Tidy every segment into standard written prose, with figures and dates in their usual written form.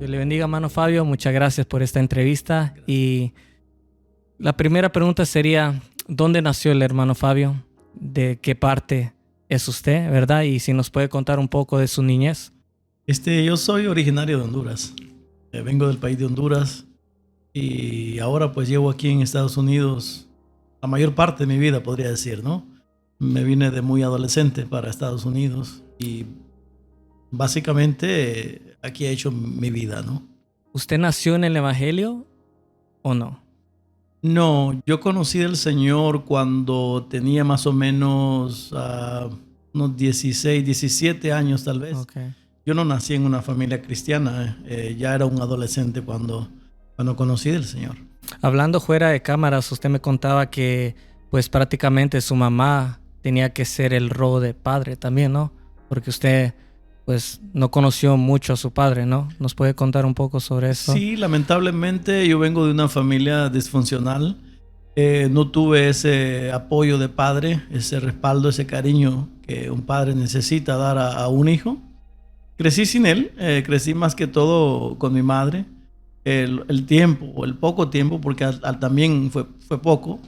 Dios le bendiga, hermano Fabio. Muchas gracias por esta entrevista. Y la primera pregunta sería, ¿dónde nació el hermano Fabio? ¿De qué parte es usted, verdad? Y si nos puede contar un poco de su niñez. Yo soy originario de Honduras. Vengo del país de Honduras y ahora pues llevo aquí en Estados Unidos la mayor parte de mi vida, podría decir, ¿no? Me vine de muy adolescente para Estados Unidos y básicamente aquí he hecho mi vida, ¿no? ¿Usted nació en el Evangelio o no? No, yo conocí al Señor cuando tenía más o menos unos 16, 17 años tal vez. Okay. Yo no nací en una familia cristiana, ya era un adolescente cuando conocí al Señor. Hablando fuera de cámaras, usted me contaba que pues prácticamente su mamá tenía que ser el rol de padre también, ¿no? Porque usted pues no conoció mucho a su padre, ¿no? ¿Nos puede contar un poco sobre eso? Sí, lamentablemente yo vengo de una familia disfuncional. No tuve ese apoyo de padre, ese respaldo, ese cariño que un padre necesita dar a un hijo. Crecí sin él, crecí más que todo con mi madre. El tiempo, o el poco tiempo, porque también fue poco.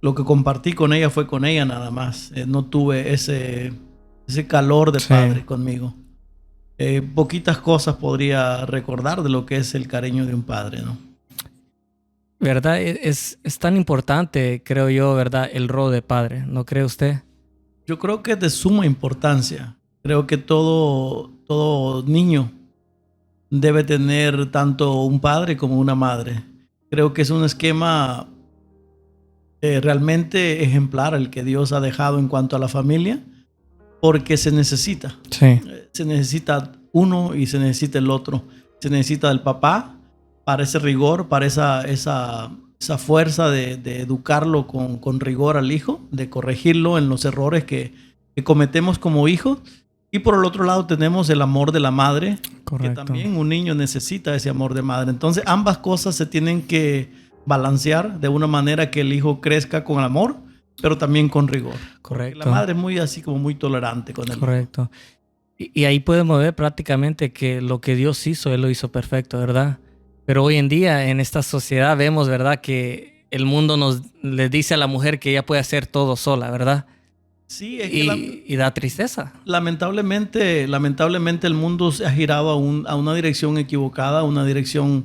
Lo que compartí con ella fue con ella nada más. No tuve ese calor de padre conmigo. Poquitas cosas podría recordar de lo que es el cariño de un padre, ¿no? ¿Verdad? Es tan importante, creo yo, ¿verdad? El rol de padre, ¿no cree usted? Yo creo que es de suma importancia. Creo que todo niño debe tener tanto un padre como una madre. Creo que es un esquema realmente ejemplar el que Dios ha dejado en cuanto a la familia, porque se necesita. Sí. Se necesita uno y se necesita el otro. Se necesita del papá para ese rigor, para esa fuerza de educarlo con rigor al hijo, de corregirlo en los errores que cometemos como hijos. Y por el otro lado tenemos el amor de la madre. Correcto. Que también un niño necesita ese amor de madre. Entonces ambas cosas se tienen que balancear de una manera que el hijo crezca con amor, pero también con rigor. Correcto. La madre es muy así como muy tolerante con él. Correcto. Y ahí podemos ver prácticamente que lo que Dios hizo, Él lo hizo perfecto, ¿verdad? Pero hoy en día en esta sociedad vemos, ¿verdad? Que el mundo le dice a la mujer que ella puede hacer todo sola, ¿verdad? Sí, es que y da tristeza. Lamentablemente el mundo se ha girado a una dirección equivocada, a una dirección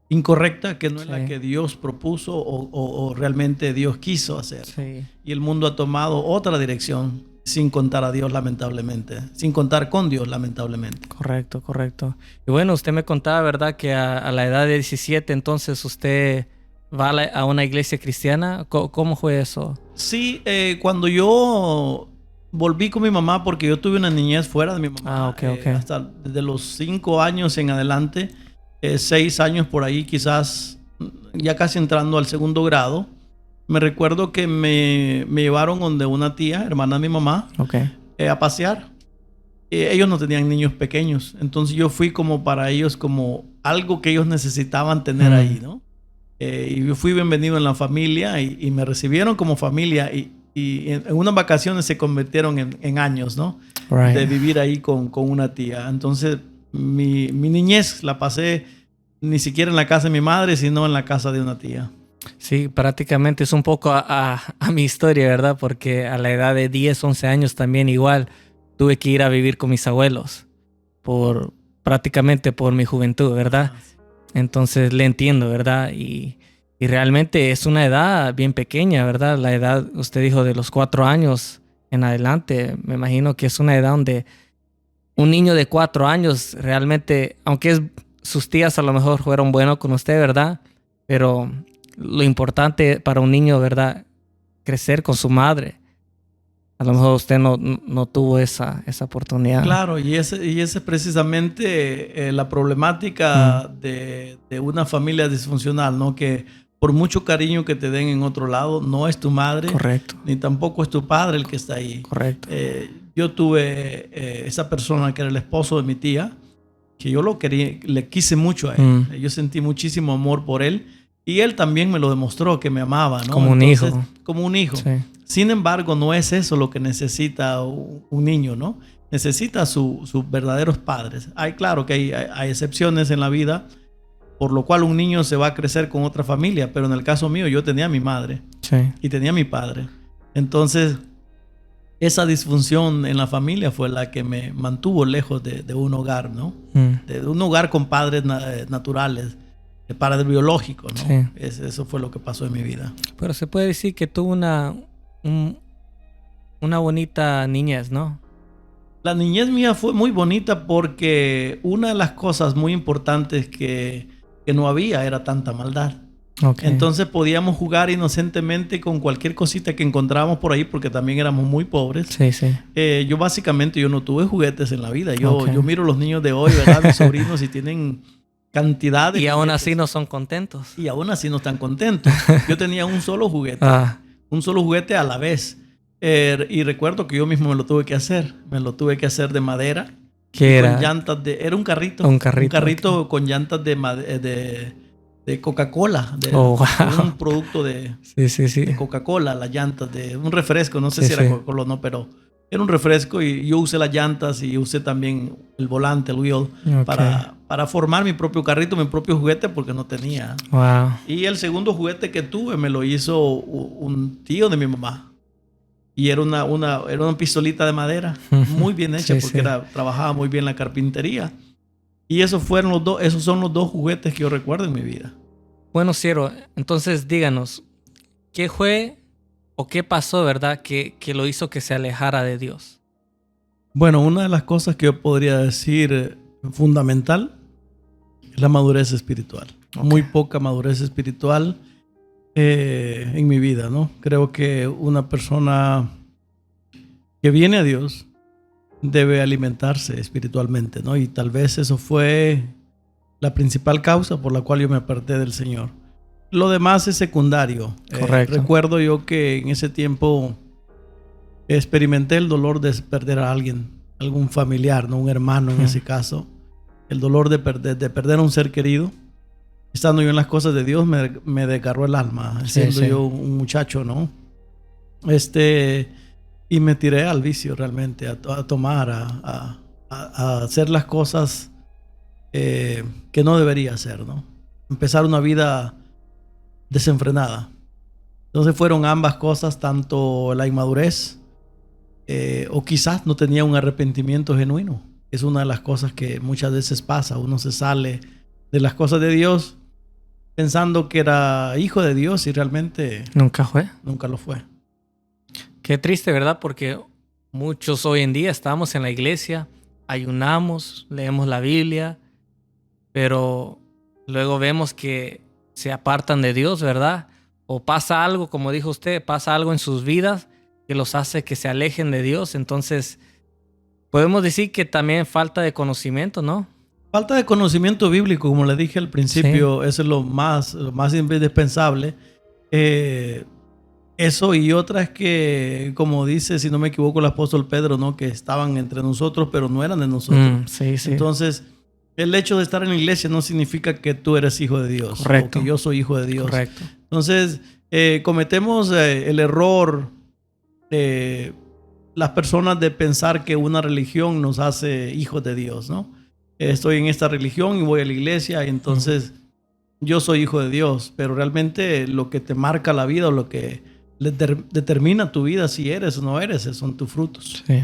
incorrecta, que no es la que Dios propuso o realmente Dios quiso hacer. Sí. Y el mundo ha tomado otra dirección sin contar a Dios, lamentablemente. Sin contar con Dios, lamentablemente. Correcto, correcto. Y bueno, usted me contaba, ¿verdad? Que a la edad de 17, entonces usted va a una iglesia cristiana. ¿Cómo fue eso? Sí, cuando yo volví con mi mamá, porque yo tuve una niñez fuera de mi mamá. Okay. Hasta desde los 5 años en adelante, 6 años por ahí, quizás ya casi entrando al segundo grado. Me recuerdo que me llevaron donde una tía, hermana de mi mamá, a pasear. Ellos no tenían niños pequeños, entonces yo fui como para ellos como algo que ellos necesitaban tener ahí, ¿no? Y yo fui bienvenido en la familia y me recibieron como familia y en unas vacaciones se convirtieron en años, ¿no? Right. De vivir ahí con una tía. Entonces mi niñez la pasé ni siquiera en la casa de mi madre, sino en la casa de una tía. Sí, prácticamente es un poco a mi historia, ¿verdad? Porque a la edad de 10, 11 años también igual tuve que ir a vivir con mis abuelos prácticamente por mi juventud, ¿verdad? Entonces le entiendo, ¿verdad? Y realmente es una edad bien pequeña, ¿verdad? La edad, usted dijo, de los 4 años en adelante. Me imagino que es una edad donde un niño de 4 años realmente, aunque sus tías a lo mejor fueron buenos con usted, ¿verdad? Pero lo importante para un niño, ¿verdad? Crecer con su madre. A lo mejor usted no tuvo esa oportunidad. Claro, y ese es precisamente la problemática de una familia disfuncional, ¿no? Que por mucho cariño que te den en otro lado, no es tu madre. Correcto. Ni tampoco es tu padre el que está ahí. Correcto. Yo tuve esa persona que era el esposo de mi tía, que yo le quise mucho a él. Yo sentí muchísimo amor por él. Y él también me lo demostró, que me amaba, ¿no? Como un hijo. Como un hijo. Sí. Sin embargo, no es eso lo que necesita un niño, ¿no? necesita a sus verdaderos padres. Claro que hay excepciones en la vida, por lo cual un niño se va a crecer con otra familia, pero en el caso mío yo tenía a mi madre y tenía a mi padre. Entonces, esa disfunción en la familia fue la que me mantuvo lejos de un hogar, ¿no? De un hogar con padres naturales, de padres biológicos, ¿no? Sí. Eso fue lo que pasó en mi vida. Pero se puede decir que tuvo una bonita niñez, ¿no? La niñez mía fue muy bonita porque una de las cosas muy importantes que no había era tanta maldad. Okay. Entonces podíamos jugar inocentemente con cualquier cosita que encontrábamos por ahí porque también éramos muy pobres. Sí, sí. Yo básicamente no tuve juguetes en la vida. Yo miro los niños de hoy, ¿verdad? Mis sobrinos, y tienen cantidad de y juguetes. Aún así no son contentos. Y aún así no están contentos. Yo tenía un solo juguete. Un solo juguete a la vez. Y recuerdo que yo mismo me lo tuve que hacer. Me lo tuve que hacer de madera. ¿Qué era? Con llantas era un carrito. Un carrito okay. Con llantas de Coca-Cola. Wow. Un producto de Coca-Cola, las llantas de un refresco. No sé si era Coca-Cola o no, pero era un refresco y yo usé las llantas y usé también el volante, el wheel, para formar mi propio carrito, mi propio juguete, porque no tenía. Wow. Y el segundo juguete que tuve me lo hizo un tío de mi mamá. Y era una pistolita de madera, muy bien hecha, porque trabajaba muy bien la carpintería. Y esos son los dos juguetes que yo recuerdo en mi vida. Bueno, Ciro, entonces díganos, ¿qué fue o qué pasó, verdad, que lo hizo que se alejara de Dios? Bueno, una de las cosas que yo podría decir fundamental es la madurez espiritual. Muy poca madurez espiritual en mi vida, ¿no? Creo que una persona que viene a Dios debe alimentarse espiritualmente, ¿no? Y tal vez eso fue la principal causa por la cual yo me aparté del Señor. Lo demás es secundario. Correcto. Recuerdo yo que en ese tiempo experimenté el dolor de perder a alguien, algún familiar, ¿no? Un hermano en ese caso. El dolor de perder a un ser querido. Estando yo en las cosas de Dios me desgarró el alma, siendo yo un muchacho, ¿no? Y me tiré al vicio realmente, a tomar, a hacer las cosas que no debería hacer, ¿no? Empezar una vida desenfrenada. Entonces fueron ambas cosas, tanto la inmadurez o quizás no tenía un arrepentimiento genuino. Es una de las cosas que muchas veces pasa. Uno se sale de las cosas de Dios pensando que era hijo de Dios y realmente nunca fue. Nunca lo fue. Qué triste, ¿verdad? Porque muchos hoy en día estamos en la iglesia, ayunamos, leemos la Biblia, pero luego vemos que se apartan de Dios, ¿verdad? O pasa algo, como dijo usted, pasa algo en sus vidas que los hace que se alejen de Dios. Entonces, podemos decir que también falta de conocimiento, ¿no? Falta de conocimiento bíblico, como le dije al principio, eso es lo más indispensable. Eso y otras que, como dice, si no me equivoco, el apóstol Pedro, ¿no? Que estaban entre nosotros, pero no eran de nosotros. Entonces, el hecho de estar en la iglesia no significa que tú eres hijo de Dios. Correcto. O que yo soy hijo de Dios. Correcto. Entonces, cometemos el error las personas de pensar que una religión nos hace hijos de Dios, ¿no? Estoy en esta religión y voy a la iglesia y entonces yo soy hijo de Dios, pero realmente lo que te marca la vida o lo que determina tu vida, si eres o no eres, son tus frutos. Sí.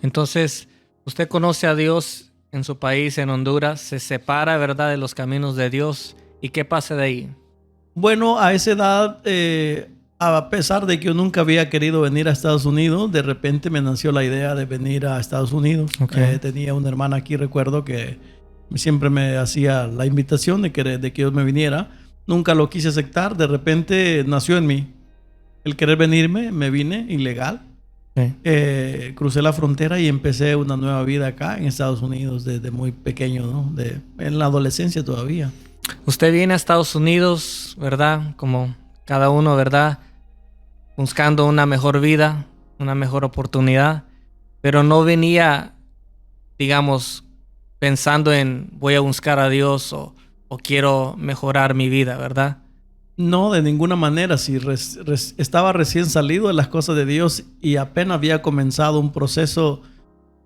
Entonces, usted conoce a Dios en su país, en Honduras, se separa, ¿verdad?, de los caminos de Dios. ¿Y qué pasa de ahí? Bueno, a esa edad, a pesar de que yo nunca había querido venir a Estados Unidos, de repente me nació la idea de venir a Estados Unidos. Tenía una hermana aquí, recuerdo, que siempre me hacía la invitación de que yo me viniera. Nunca lo quise aceptar. De repente nació en mí el querer venirme. Me vine ilegal. Crucé la frontera y empecé una nueva vida acá en Estados Unidos desde muy pequeño, ¿no? En la adolescencia todavía. Usted viene a Estados Unidos, ¿verdad? Como cada uno, ¿verdad? Buscando una mejor vida, una mejor oportunidad, pero no venía, digamos, pensando en voy a buscar a Dios o quiero mejorar mi vida, ¿verdad? No, de ninguna manera. Si estaba recién salido de las cosas de Dios y apenas había comenzado un proceso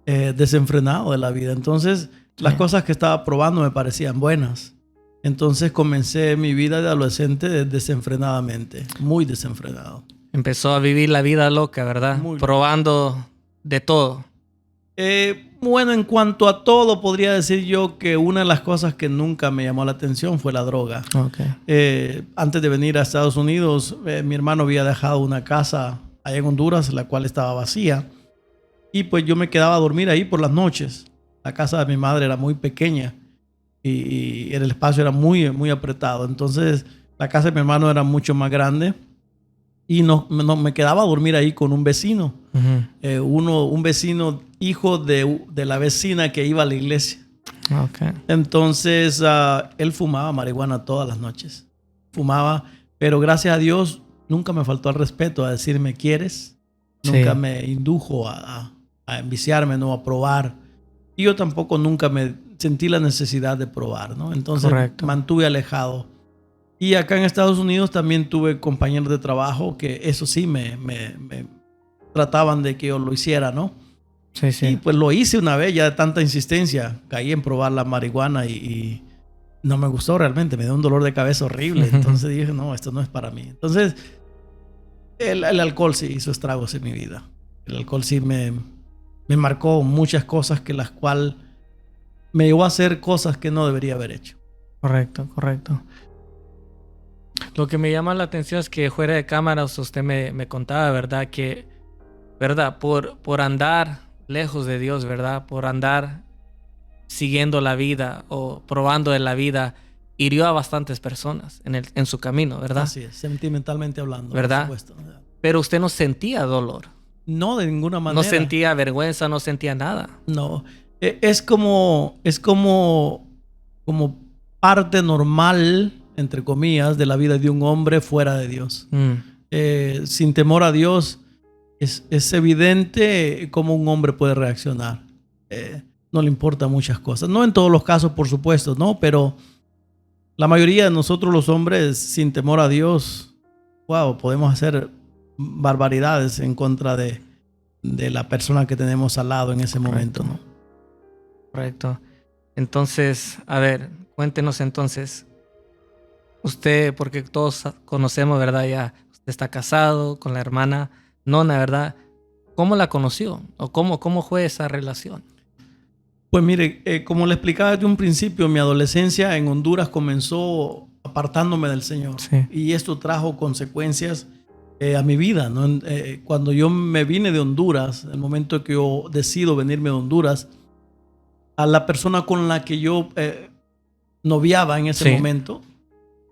desenfrenado de la vida. Entonces, las cosas que estaba probando me parecían buenas. Entonces comencé mi vida de adolescente desenfrenadamente, muy desenfrenado. Empezó a vivir la vida loca, ¿verdad? Muy probando de todo. Bueno, en cuanto a todo, podría decir yo que una de las cosas que nunca me llamó la atención fue la droga. Okay. Antes de venir a Estados Unidos, mi hermano había dejado una casa allá en Honduras, la cual estaba vacía. Y pues yo me quedaba a dormir ahí por las noches. La casa de mi madre era muy pequeña y el espacio era muy, muy apretado. Entonces, la casa de mi hermano era mucho más grande. Y me quedaba a dormir ahí con un vecino. Un vecino hijo de la vecina que iba a la iglesia. Okay. Entonces, él fumaba marihuana todas las noches. Fumaba, pero gracias a Dios nunca me faltó al respeto a decirme ¿quieres? Nunca me indujo a enviciarme, no a probar. Y yo tampoco nunca me sentí la necesidad de probar, ¿no? Entonces, mantuve alejado. Y acá en Estados Unidos también tuve compañeros de trabajo que eso sí me trataban de que yo lo hiciera, ¿no? Sí, sí. Y pues lo hice una vez, ya de tanta insistencia. Caí en probar la marihuana y no me gustó realmente. Me dio un dolor de cabeza horrible. Entonces dije, no, esto no es para mí. Entonces, el alcohol sí hizo estragos en mi vida. El alcohol sí me marcó muchas cosas que las cuales me llevó a hacer cosas que no debería haber hecho. Correcto, correcto. Lo que me llama la atención es que fuera de cámaras usted me contaba, ¿verdad? Que, ¿verdad? Por andar lejos de Dios, ¿verdad? Por andar siguiendo la vida o probando de la vida, hirió a bastantes personas en su camino, ¿verdad? Así es, sentimentalmente hablando, ¿verdad? por supuesto. Pero usted no sentía dolor. No, de ninguna manera. No sentía vergüenza, no sentía nada. No, es como parte normal, entre comillas, de la vida de un hombre fuera de Dios. Sin temor a Dios, es evidente cómo un hombre puede reaccionar. No le importan muchas cosas. No en todos los casos, por supuesto, no, pero la mayoría de nosotros los hombres, sin temor a Dios, wow, podemos hacer barbaridades en contra de la persona que tenemos al lado en ese momento, ¿no? Correcto. Entonces, a ver, cuéntenos entonces. Usted, porque todos conocemos, ¿verdad? Ya usted está casado con la hermana Nona, ¿verdad? ¿Cómo la conoció? ¿O cómo fue esa relación? Pues mire, como le explicaba desde un principio, mi adolescencia en Honduras comenzó apartándome del Señor. Sí. Y esto trajo consecuencias a mi vida, ¿no? Cuando yo me vine de Honduras, el momento que yo decido venirme de Honduras, a la persona con la que yo noviaba en ese momento,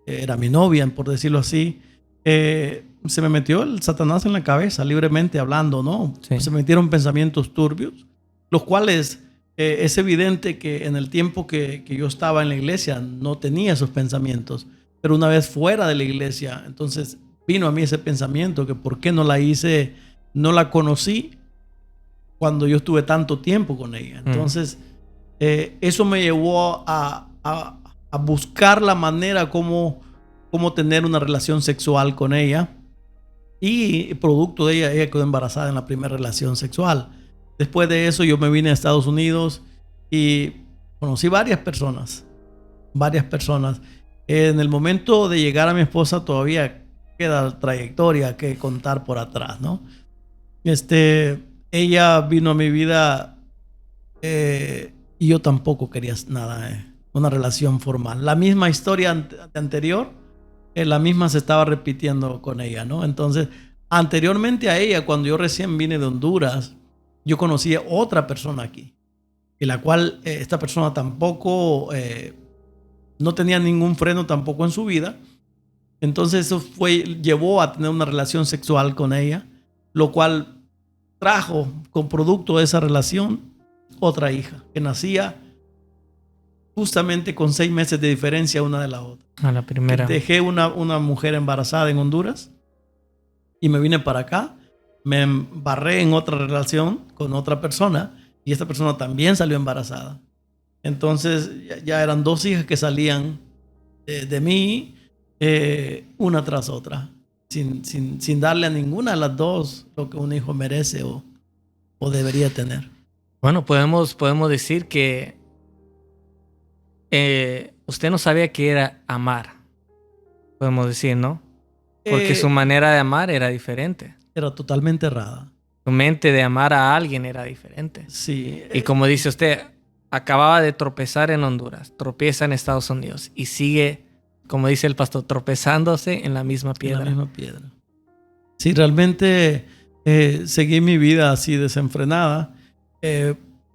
era mi novia, por decirlo así, se me metió el Satanás en la cabeza, libremente hablando, ¿no? Sí. Se me metieron pensamientos turbios, los cuales es evidente que en el tiempo que yo estaba en la iglesia no tenía esos pensamientos, pero una vez fuera de la iglesia, entonces vino a mí ese pensamiento que por qué no la conocí cuando yo estuve tanto tiempo con ella. Entonces, eso me llevó a buscar la manera cómo tener una relación sexual con ella. Y producto de ella quedó embarazada en la primera relación sexual. Después de eso yo me vine a Estados Unidos y conocí varias personas. En el momento de llegar a mi esposa todavía queda trayectoria que contar por atrás, ¿no? Ella vino a mi vida y yo tampoco quería nada, una relación formal. La misma historia anterior, la misma se estaba repitiendo con ella, ¿no? Entonces, anteriormente a ella, cuando yo recién vine de Honduras, yo conocí a otra persona aquí, y la cual esta persona tampoco no tenía ningún freno tampoco en su vida. Entonces eso llevó a tener una relación sexual con ella, lo cual trajo con producto de esa relación otra hija que nacía justamente con 6 meses de diferencia una de la otra. A la primera. Dejé una mujer embarazada en Honduras y me vine para acá. Me embarré en otra relación con otra persona y esta persona también salió embarazada. Entonces ya eran 2 hijas que salían de mí. una tras otra, sin darle a ninguna de las dos lo que un hijo merece o debería tener. Bueno, podemos decir que usted no sabía qué era amar, podemos decir, ¿no? Porque su manera de amar era diferente. Era totalmente errada. Su mente de amar a alguien era diferente. Sí. Y como dice usted, acababa de tropezar en Honduras, tropieza en Estados Unidos y sigue, como dice el pastor, tropezándose en la misma piedra. En la misma piedra. Sí, realmente seguí mi vida así desenfrenada.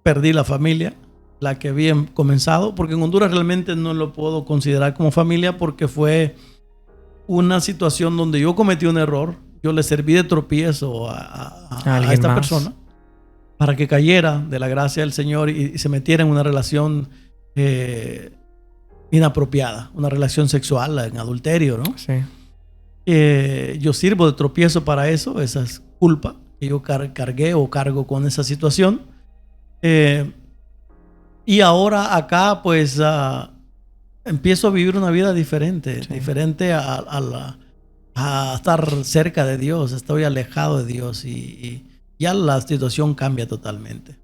Perdí la familia, la que había comenzado, porque en Honduras realmente no lo puedo considerar como familia porque fue una situación donde yo cometí un error. Yo le serví de tropiezo a esta persona para que cayera de la gracia del Señor y se metiera en una relación inapropiada, una relación sexual en adulterio, ¿no? Sí. Yo sirvo de tropiezo para eso, esa es culpa que yo cargué o cargo con esa situación. Y ahora acá pues empiezo a vivir una vida diferente, sí. diferente a estar cerca de Dios. Estoy alejado de Dios y ya la situación cambia totalmente.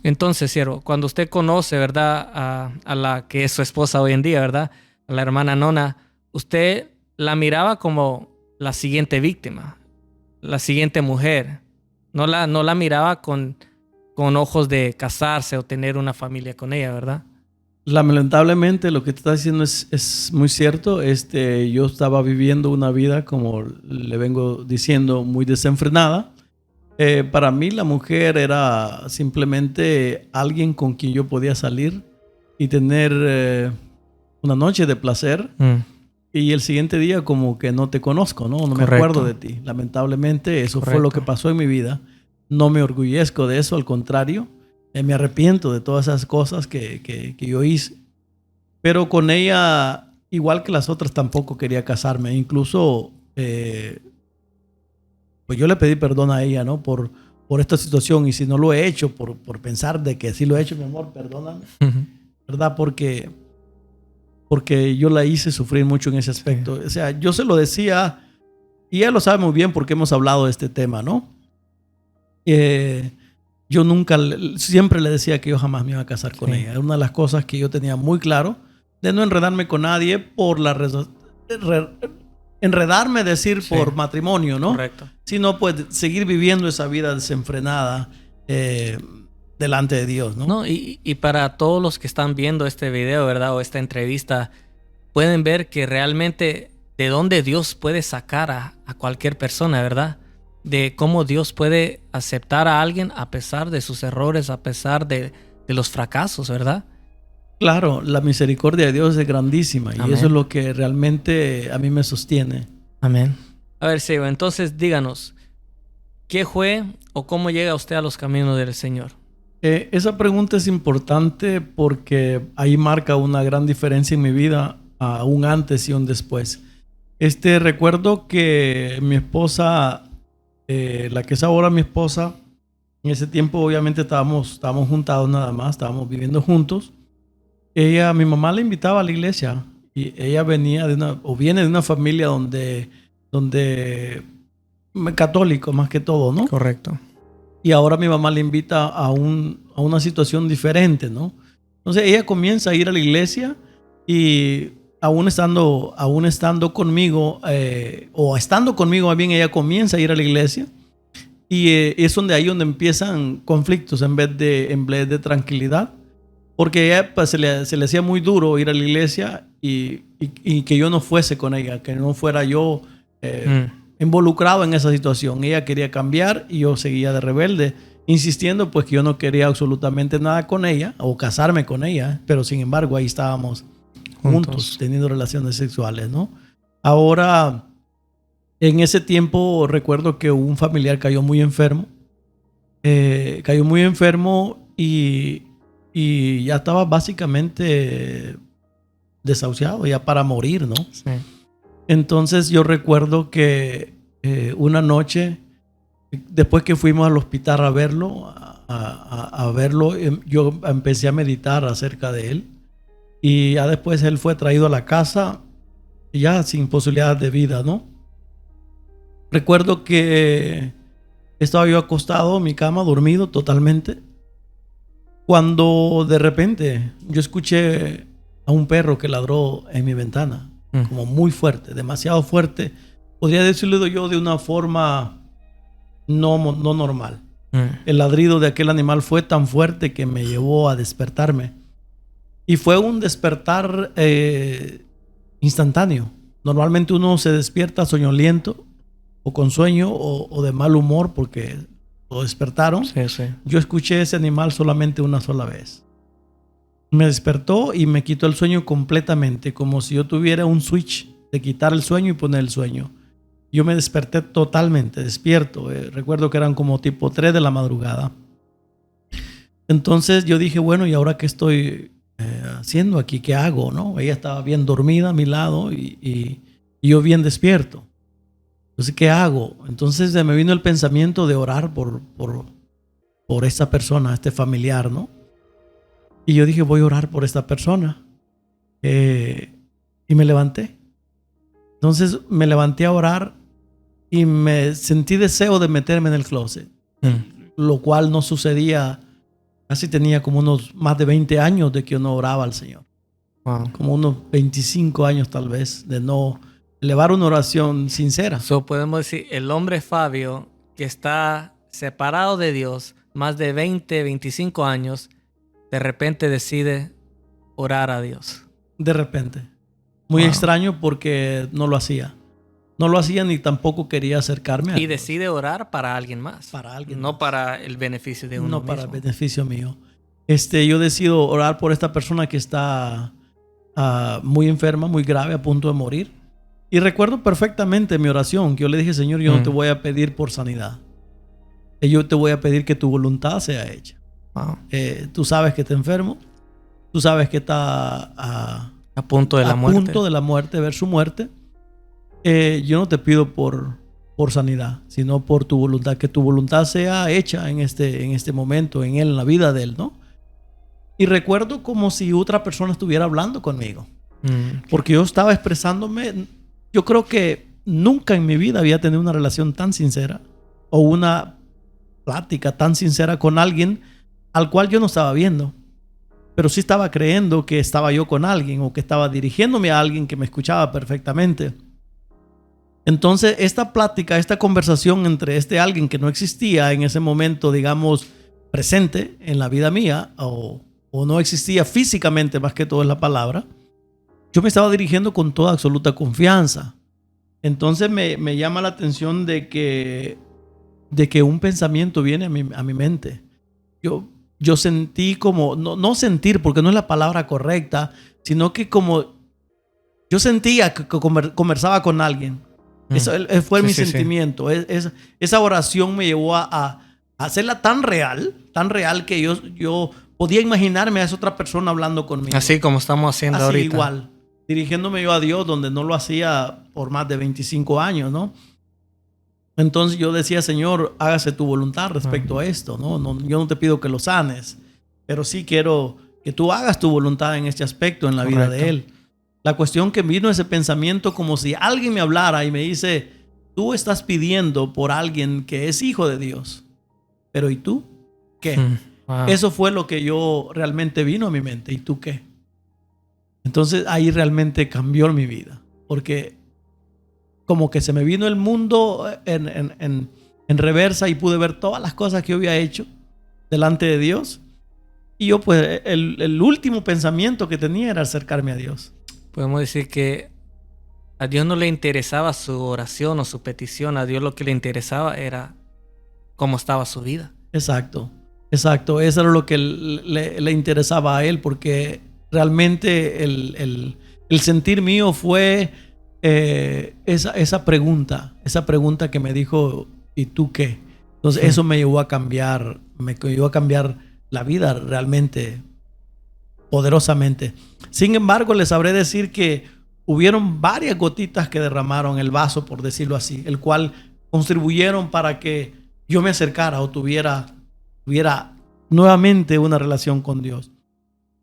Entonces, siervo, cuando usted conoce, ¿verdad? A la que es su esposa hoy en día, ¿verdad? A la hermana Nona, usted la miraba como la siguiente víctima, la siguiente mujer. No la miraba con ojos de casarse o tener una familia con ella, ¿verdad? Lamentablemente lo que te estás diciendo es muy cierto. Yo estaba viviendo una vida, como le vengo diciendo, muy desenfrenada. Para mí la mujer era simplemente alguien con quien yo podía salir y tener una noche de placer. Y el siguiente día como que no te conozco, ¿no? No me acuerdo de ti. Lamentablemente eso fue lo que pasó en mi vida. No me orgullezco de eso, al contrario. Me arrepiento de todas esas cosas que yo hice. Pero con ella, igual que las otras, tampoco quería casarme. Incluso, pues yo le pedí perdón a ella, ¿no? Por esta situación. Y si no lo he hecho, por pensar de que sí lo he hecho, mi amor, perdóname. ¿Verdad? Porque yo la hice sufrir mucho en ese aspecto. Sí. O sea, yo se lo decía, y ella lo sabe muy bien porque hemos hablado de este tema, ¿no? Yo siempre le decía que yo jamás me iba a casar con ella. Era una de las cosas que yo tenía muy claro, de no enredarme con nadie por enredarme, decir, por matrimonio, ¿no? Correcto. Sino pues seguir viviendo esa vida desenfrenada delante de Dios, ¿no? No, y para todos los que están viendo este video, ¿verdad? O esta entrevista, pueden ver que realmente de dónde Dios puede sacar a cualquier persona, ¿verdad? De cómo Dios puede aceptar a alguien a pesar de sus errores, a pesar de los fracasos, ¿verdad? Claro, la misericordia de Dios es grandísima. Amén. Y eso es lo que realmente a mí me sostiene. Amén. A ver, Seibo, entonces díganos, ¿qué fue o cómo llega usted a los caminos del Señor? Esa pregunta es importante porque ahí marca una gran diferencia en mi vida, un antes y un después. Recuerdo que mi esposa, la que es ahora mi esposa, en ese tiempo obviamente estábamos juntados nada más, estábamos viviendo juntos. Mi mamá la invitaba a la iglesia y ella viene de una familia donde católico más que todo, ¿no? Correcto. Y ahora mi mamá le invita a una situación diferente, ¿no? Entonces ella comienza a ir a la iglesia y aún estando conmigo, o estando conmigo más bien, ella comienza a ir a la iglesia y es ahí donde empiezan conflictos en vez de tranquilidad. Porque ella pues, se le hacía muy duro ir a la iglesia y que yo no fuese con ella, que no fuera yo involucrado en esa situación. Ella quería cambiar y yo seguía de rebelde, insistiendo pues que yo no quería absolutamente nada con ella o casarme con ella, pero sin embargo ahí estábamos juntos teniendo relaciones sexuales, ¿no? Ahora, en ese tiempo recuerdo que un familiar cayó muy enfermo y ya estaba básicamente desahuciado, ya para morir, ¿no? Sí. Entonces yo recuerdo que una noche, después que fuimos al hospital a verlo, yo empecé a meditar acerca de él Y ya después él fue traído a la casa ya sin posibilidad de vida, ¿no? Recuerdo que estaba yo acostado en mi cama, dormido totalmente, cuando de repente yo escuché a un perro que ladró en mi ventana, como muy fuerte, demasiado fuerte. Podría decirlo yo de una forma no normal. El ladrido de aquel animal fue tan fuerte que me llevó a despertarme. Y fue un despertar instantáneo. Normalmente uno se despierta soñoliento o con sueño o de mal humor porque lo despertaron. Sí, sí. Yo escuché ese animal solamente una sola vez. Me despertó y me quitó el sueño completamente, como si yo tuviera un switch de quitar el sueño y poner el sueño. Yo me desperté totalmente despierto. Recuerdo que eran como tipo 3 de la madrugada. Entonces yo dije, bueno, ¿y ahora qué estoy haciendo aquí? ¿Qué hago? ¿No? Ella estaba bien dormida a mi lado y yo bien despierto. Entonces, ¿qué hago? Entonces me vino el pensamiento de orar por esta persona, este familiar, ¿no? Y yo dije, voy a orar por esta persona. Y me levanté. Entonces me levanté a orar y me sentí deseo de meterme en el closet. Lo cual no sucedía. Casi tenía como unos más de 20 años de que yo no oraba al Señor. Wow. Como unos 25 años tal vez de no elevar una oración sincera. So, podemos decir, el hombre Fabio que está separado de Dios más de 20, 25 años, de repente decide orar a Dios. De repente. Muy Wow. extraño porque no lo hacía. No lo hacía ni tampoco quería acercarme a Y Dios. decide orar para alguien más. Para alguien no más. para el beneficio de uno No mismo. para el beneficio mío. Yo decido orar por esta persona que está muy enferma, muy grave, a punto de morir. Y recuerdo perfectamente mi oración, que yo le dije, Señor, yo no te voy a pedir por sanidad. Yo te voy a pedir que tu voluntad sea hecha. Wow. Tú sabes que está enfermo. Tú sabes que está A punto de la muerte. A punto de la muerte, ver su muerte. Yo no te pido por sanidad, sino por tu voluntad, que tu voluntad sea hecha en este momento, en él, en la vida de él, ¿no? Y recuerdo como si otra persona estuviera hablando conmigo, porque yo estaba expresándome. Yo creo que nunca en mi vida había tenido una relación tan sincera o una plática tan sincera con alguien al cual yo no estaba viendo, pero sí estaba creyendo que estaba yo con alguien o que estaba dirigiéndome a alguien que me escuchaba perfectamente. Entonces, esta plática, esta conversación entre alguien que no existía en ese momento, digamos, presente en la vida mía, o no existía físicamente, más que todo es la palabra, yo me estaba dirigiendo con toda absoluta confianza. Entonces me llama la atención de que un pensamiento viene a mi mente. Yo sentí como, no sentir, porque no es la palabra correcta, sino que como yo sentía que conversaba con alguien. Eso fue mi sentimiento. Esa oración me llevó a hacerla tan real que yo podía imaginarme a esa otra persona hablando conmigo. Así como estamos haciendo así ahorita. Igual, dirigiéndome yo a Dios, donde no lo hacía por más de 25 años, ¿no? Entonces yo decía, Señor, hágase tu voluntad respecto a esto, ¿no? Yo no te pido que lo sanes, pero sí quiero que tú hagas tu voluntad en este aspecto, en la vida de él. La cuestión que vino ese pensamiento como si alguien me hablara y me dice, tú estás pidiendo por alguien que es hijo de Dios, pero ¿y tú qué? Wow. Eso fue lo que yo realmente vino a mi mente. ¿Y tú qué? Entonces ahí realmente cambió mi vida, porque como que se me vino el mundo en reversa y pude ver todas las cosas que yo había hecho delante de Dios. Y yo pues el último pensamiento que tenía era acercarme a Dios. Podemos decir que a Dios no le interesaba su oración o su petición. A Dios lo que le interesaba era cómo estaba su vida. Exacto. Eso era lo que le interesaba a él, porque realmente el sentir mío fue esa pregunta que me dijo, ¿y tú qué? Entonces eso me llevó a cambiar, la vida realmente poderosamente. Sin embargo, les sabré decir que hubieron varias gotitas que derramaron el vaso, por decirlo así, el cual contribuyeron para que yo me acercara o tuviera nuevamente una relación con Dios.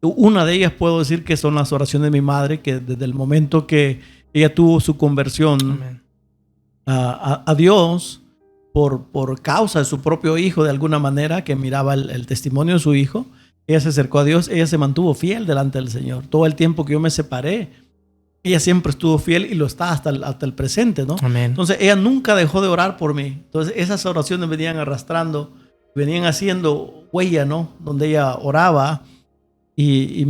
Una de ellas puedo decir que son las oraciones de mi madre, que desde el momento que ella tuvo su conversión a Dios por causa de su propio hijo, de alguna manera, que miraba el testimonio de su hijo, ella se acercó a Dios, ella se mantuvo fiel delante del Señor. Todo el tiempo que yo me separé, ella siempre estuvo fiel y lo está hasta el presente, ¿no? Amén. Entonces ella nunca dejó de orar por mí. Entonces esas oraciones venían arrastrando, venían haciendo huella, ¿no? Donde ella oraba y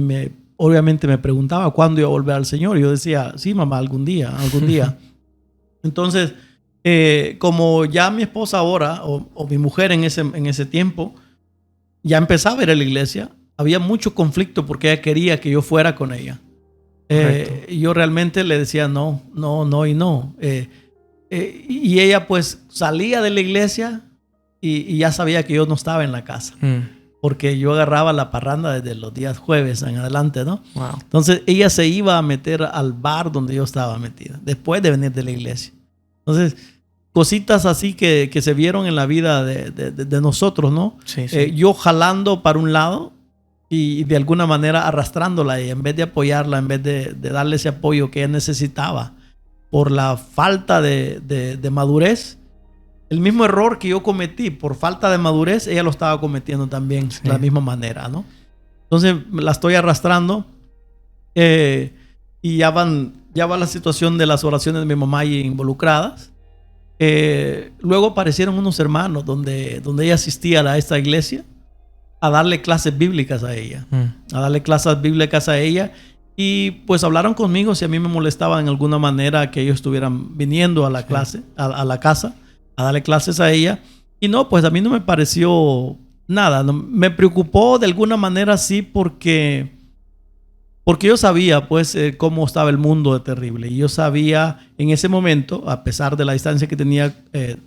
obviamente me preguntaba cuándo iba a volver al Señor. Yo decía, sí, mamá, algún día, algún día. Entonces, como ya mi esposa ahora, o mi mujer en ese tiempo, ya empezaba a ir a la iglesia, había mucho conflicto porque ella quería que yo fuera con ella. Y yo realmente le decía no y no. Y ella pues salía de la iglesia y ya sabía que yo no estaba en la casa. Porque yo agarraba la parranda desde los días jueves en adelante, ¿no? Wow. Entonces ella se iba a meter al bar donde yo estaba metida, después de venir de la iglesia. Entonces, cositas así que se vieron en la vida de nosotros, ¿no? Sí, sí. Yo jalando para un lado y de alguna manera arrastrándola a ella, en vez de apoyarla, en vez de darle ese apoyo que ella necesitaba por la falta de madurez. El mismo error que yo cometí por falta de madurez, ella lo estaba cometiendo también de la misma manera, ¿no? Entonces la estoy arrastrando y ya va la situación de las oraciones de mi mamá ahí involucradas. Luego aparecieron unos hermanos donde ella asistía a esta iglesia a darle clases bíblicas a ella, y pues hablaron conmigo si a mí me molestaba en alguna manera que ellos estuvieran viniendo a la clase, a la casa, a darle clases a ella. Y no, pues a mí no me pareció nada. No, me preocupó de alguna manera, sí, porque yo sabía pues cómo estaba el mundo de terrible. Y yo sabía en ese momento, a pesar de la distancia que tenía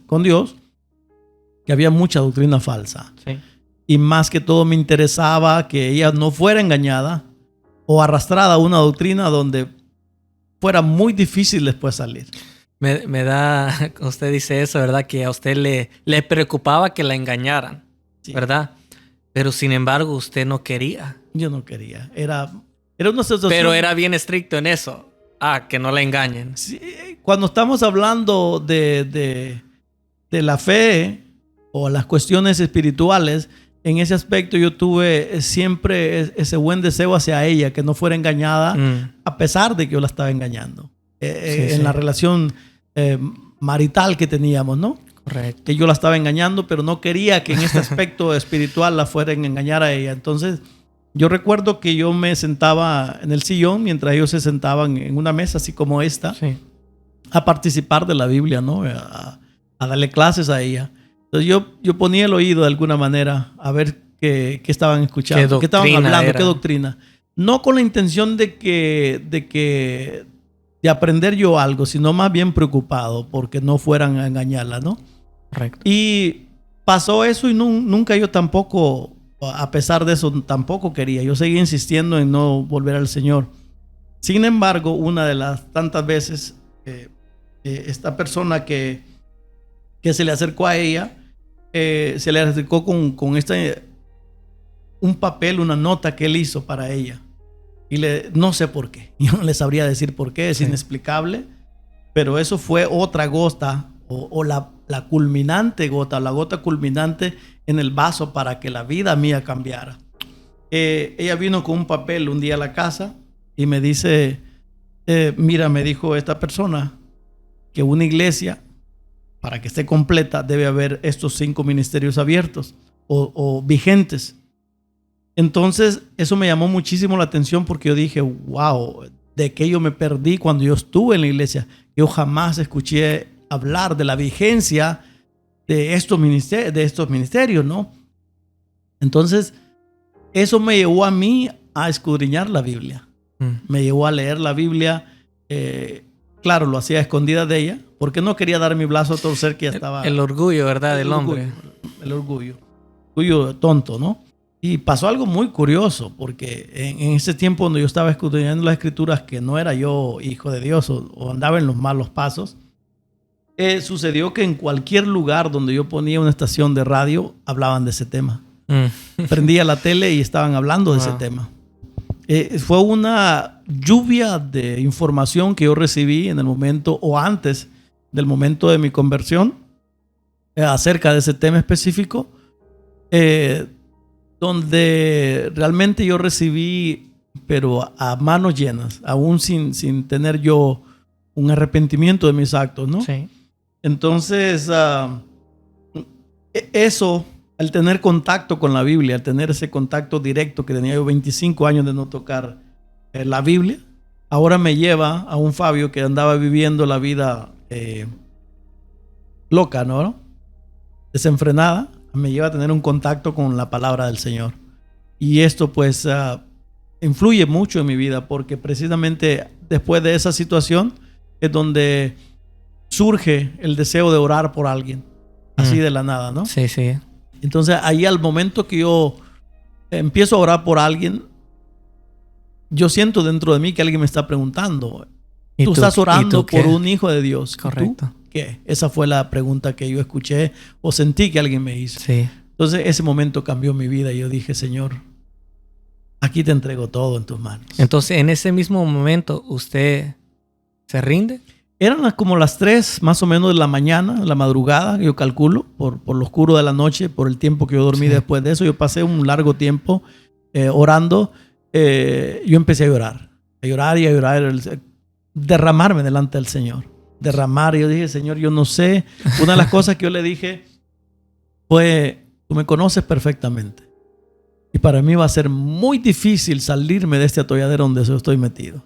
con Dios, que había mucha doctrina falsa. Sí. Y más que todo me interesaba que ella no fuera engañada o arrastrada a una doctrina donde fuera muy difícil después salir. Me da, usted dice eso, ¿verdad? Que a usted le preocupaba que la engañaran, sí, ¿verdad? Pero sin embargo usted no quería. Yo no quería. Era una situación... Pero era bien estricto en eso. Que no la engañen. Sí, cuando estamos hablando de la fe o las cuestiones espirituales, en ese aspecto yo tuve siempre ese buen deseo hacia ella, que no fuera engañada, a pesar de que yo la estaba engañando. En la relación marital que teníamos, ¿no? Correcto. Que yo la estaba engañando, pero no quería que en este aspecto espiritual la fueran a engañar a ella. Entonces, yo recuerdo que yo me sentaba en el sillón mientras ellos se sentaban en una mesa así como esta, sí, a participar de la Biblia, ¿no? A darle clases a ella. Entonces yo ponía el oído de alguna manera a ver qué estaban escuchando, qué estaban hablando, qué doctrina. No con la intención de aprender yo algo, sino más bien preocupado porque no fueran a engañarla, ¿no? Correcto. Y pasó eso y nunca yo tampoco, a pesar de eso, tampoco quería. Yo seguía insistiendo en no volver al Señor. Sin embargo, una de las tantas veces, esta persona que se le acercó a ella, se le acercó con un papel, una nota que él hizo para ella. Y no sé por qué. Yo no le sabría decir por qué, es inexplicable. Pero eso fue otra gota, o la culminante gota, la gota culminante en el vaso para que la vida mía cambiara. Ella vino con un papel un día a la casa y me dice, mira, me dijo esta persona que una iglesia, para que esté completa, debe haber estos 5 ministerios abiertos o vigentes. Entonces, eso me llamó muchísimo la atención porque yo dije, wow, de qué yo me perdí cuando yo estuve en la iglesia. Yo jamás escuché hablar de la vigencia de estos ministerios, ¿no? Entonces, eso me llevó a mí a escudriñar la Biblia. Me llevó a leer la Biblia. Claro, lo hacía a escondidas de ella, porque no quería dar mi brazo a torcer que ya estaba... El orgullo, ¿verdad? Del hombre. El orgullo. Orgullo tonto, ¿no? Y pasó algo muy curioso, porque en ese tiempo donde yo estaba escudriñando las escrituras, que no era yo hijo de Dios o andaba en los malos pasos, sucedió que en cualquier lugar donde yo ponía una estación de radio, hablaban de ese tema. Prendía la tele y estaban hablando de ese tema. Fue una lluvia de información que yo recibí en el momento o antes del momento de mi conversión acerca de ese tema específico, donde realmente yo recibí, pero a manos llenas, aún sin tener yo un arrepentimiento de mis actos, ¿no? Sí. Entonces, eso, al tener contacto con la Biblia, al tener ese contacto directo que tenía yo 25 años de no tocar la Biblia, ahora me lleva a un Fabio que andaba viviendo la vida loca, ¿no? Desenfrenada, me lleva a tener un contacto con la palabra del Señor. Y esto pues influye mucho en mi vida, porque precisamente después de esa situación es donde surge el deseo de orar por alguien, así de la nada, ¿no? Sí, sí. Entonces ahí al momento que yo empiezo a orar por alguien, yo siento dentro de mí que alguien me está preguntando, tú estás orando por un hijo de Dios. Correcto. ¿Qué? Esa fue la pregunta que yo escuché o sentí que alguien me hizo. Sí. Entonces ese momento cambió mi vida y yo dije, Señor, aquí te entrego todo en tus manos. Entonces en ese mismo momento usted se rinde. Eran como las 3 más o menos de la mañana, la madrugada, yo calculo, por lo oscuro de la noche, por el tiempo que yo dormí después de eso. Yo pasé un largo tiempo orando. Yo empecé a llorar y a llorar, derramarme delante del Señor. Derramar. Y yo dije, Señor, yo no sé. Una de las cosas que yo le dije fue, tú me conoces perfectamente. Y para mí va a ser muy difícil salirme de este atolladero donde yo estoy metido.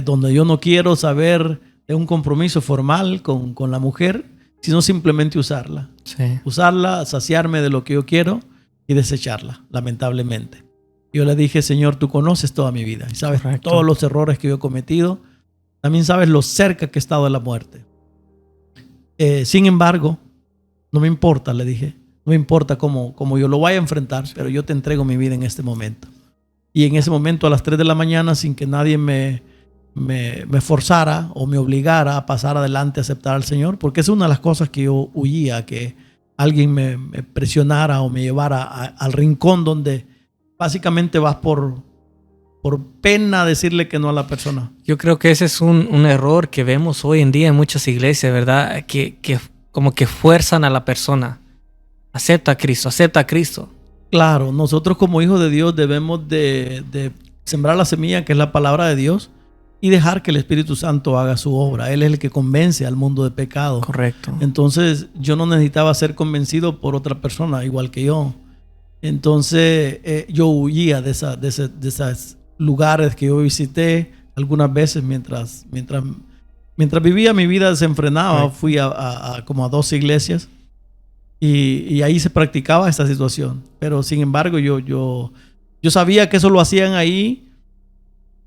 Donde yo no quiero saber de un compromiso formal con la mujer, sino simplemente usarla. Sí. Usarla, saciarme de lo que yo quiero y desecharla, lamentablemente. Yo le dije, Señor, tú conoces toda mi vida y sabes todos los errores que yo he cometido. También sabes lo cerca que he estado de la muerte. Sin embargo, no me importa, le dije. No me importa cómo yo lo vaya a enfrentar, pero yo te entrego mi vida en este momento. Y en ese momento, a las 3 de la mañana, sin que nadie me forzara o me obligara a pasar adelante a aceptar al Señor, porque es una de las cosas que yo huía, que alguien me presionara o me llevara al rincón donde básicamente vas por pena decirle que no a la persona. Yo creo que ese es un error que vemos hoy en día en muchas iglesias, ¿verdad? Que como que fuerzan a la persona. Acepta a Cristo, acepta a Cristo. Claro, nosotros como hijos de Dios debemos de sembrar la semilla que es la palabra de Dios y dejar que el Espíritu Santo haga su obra. Él es el que convence al mundo de pecado. Correcto. Entonces yo no necesitaba ser convencido por otra persona igual que yo. Entonces yo huía de esos lugares que yo visité algunas veces mientras vivía mi vida desenfrenada. Fui como a 2 iglesias y ahí se practicaba esta situación. Pero sin embargo yo sabía que eso lo hacían ahí,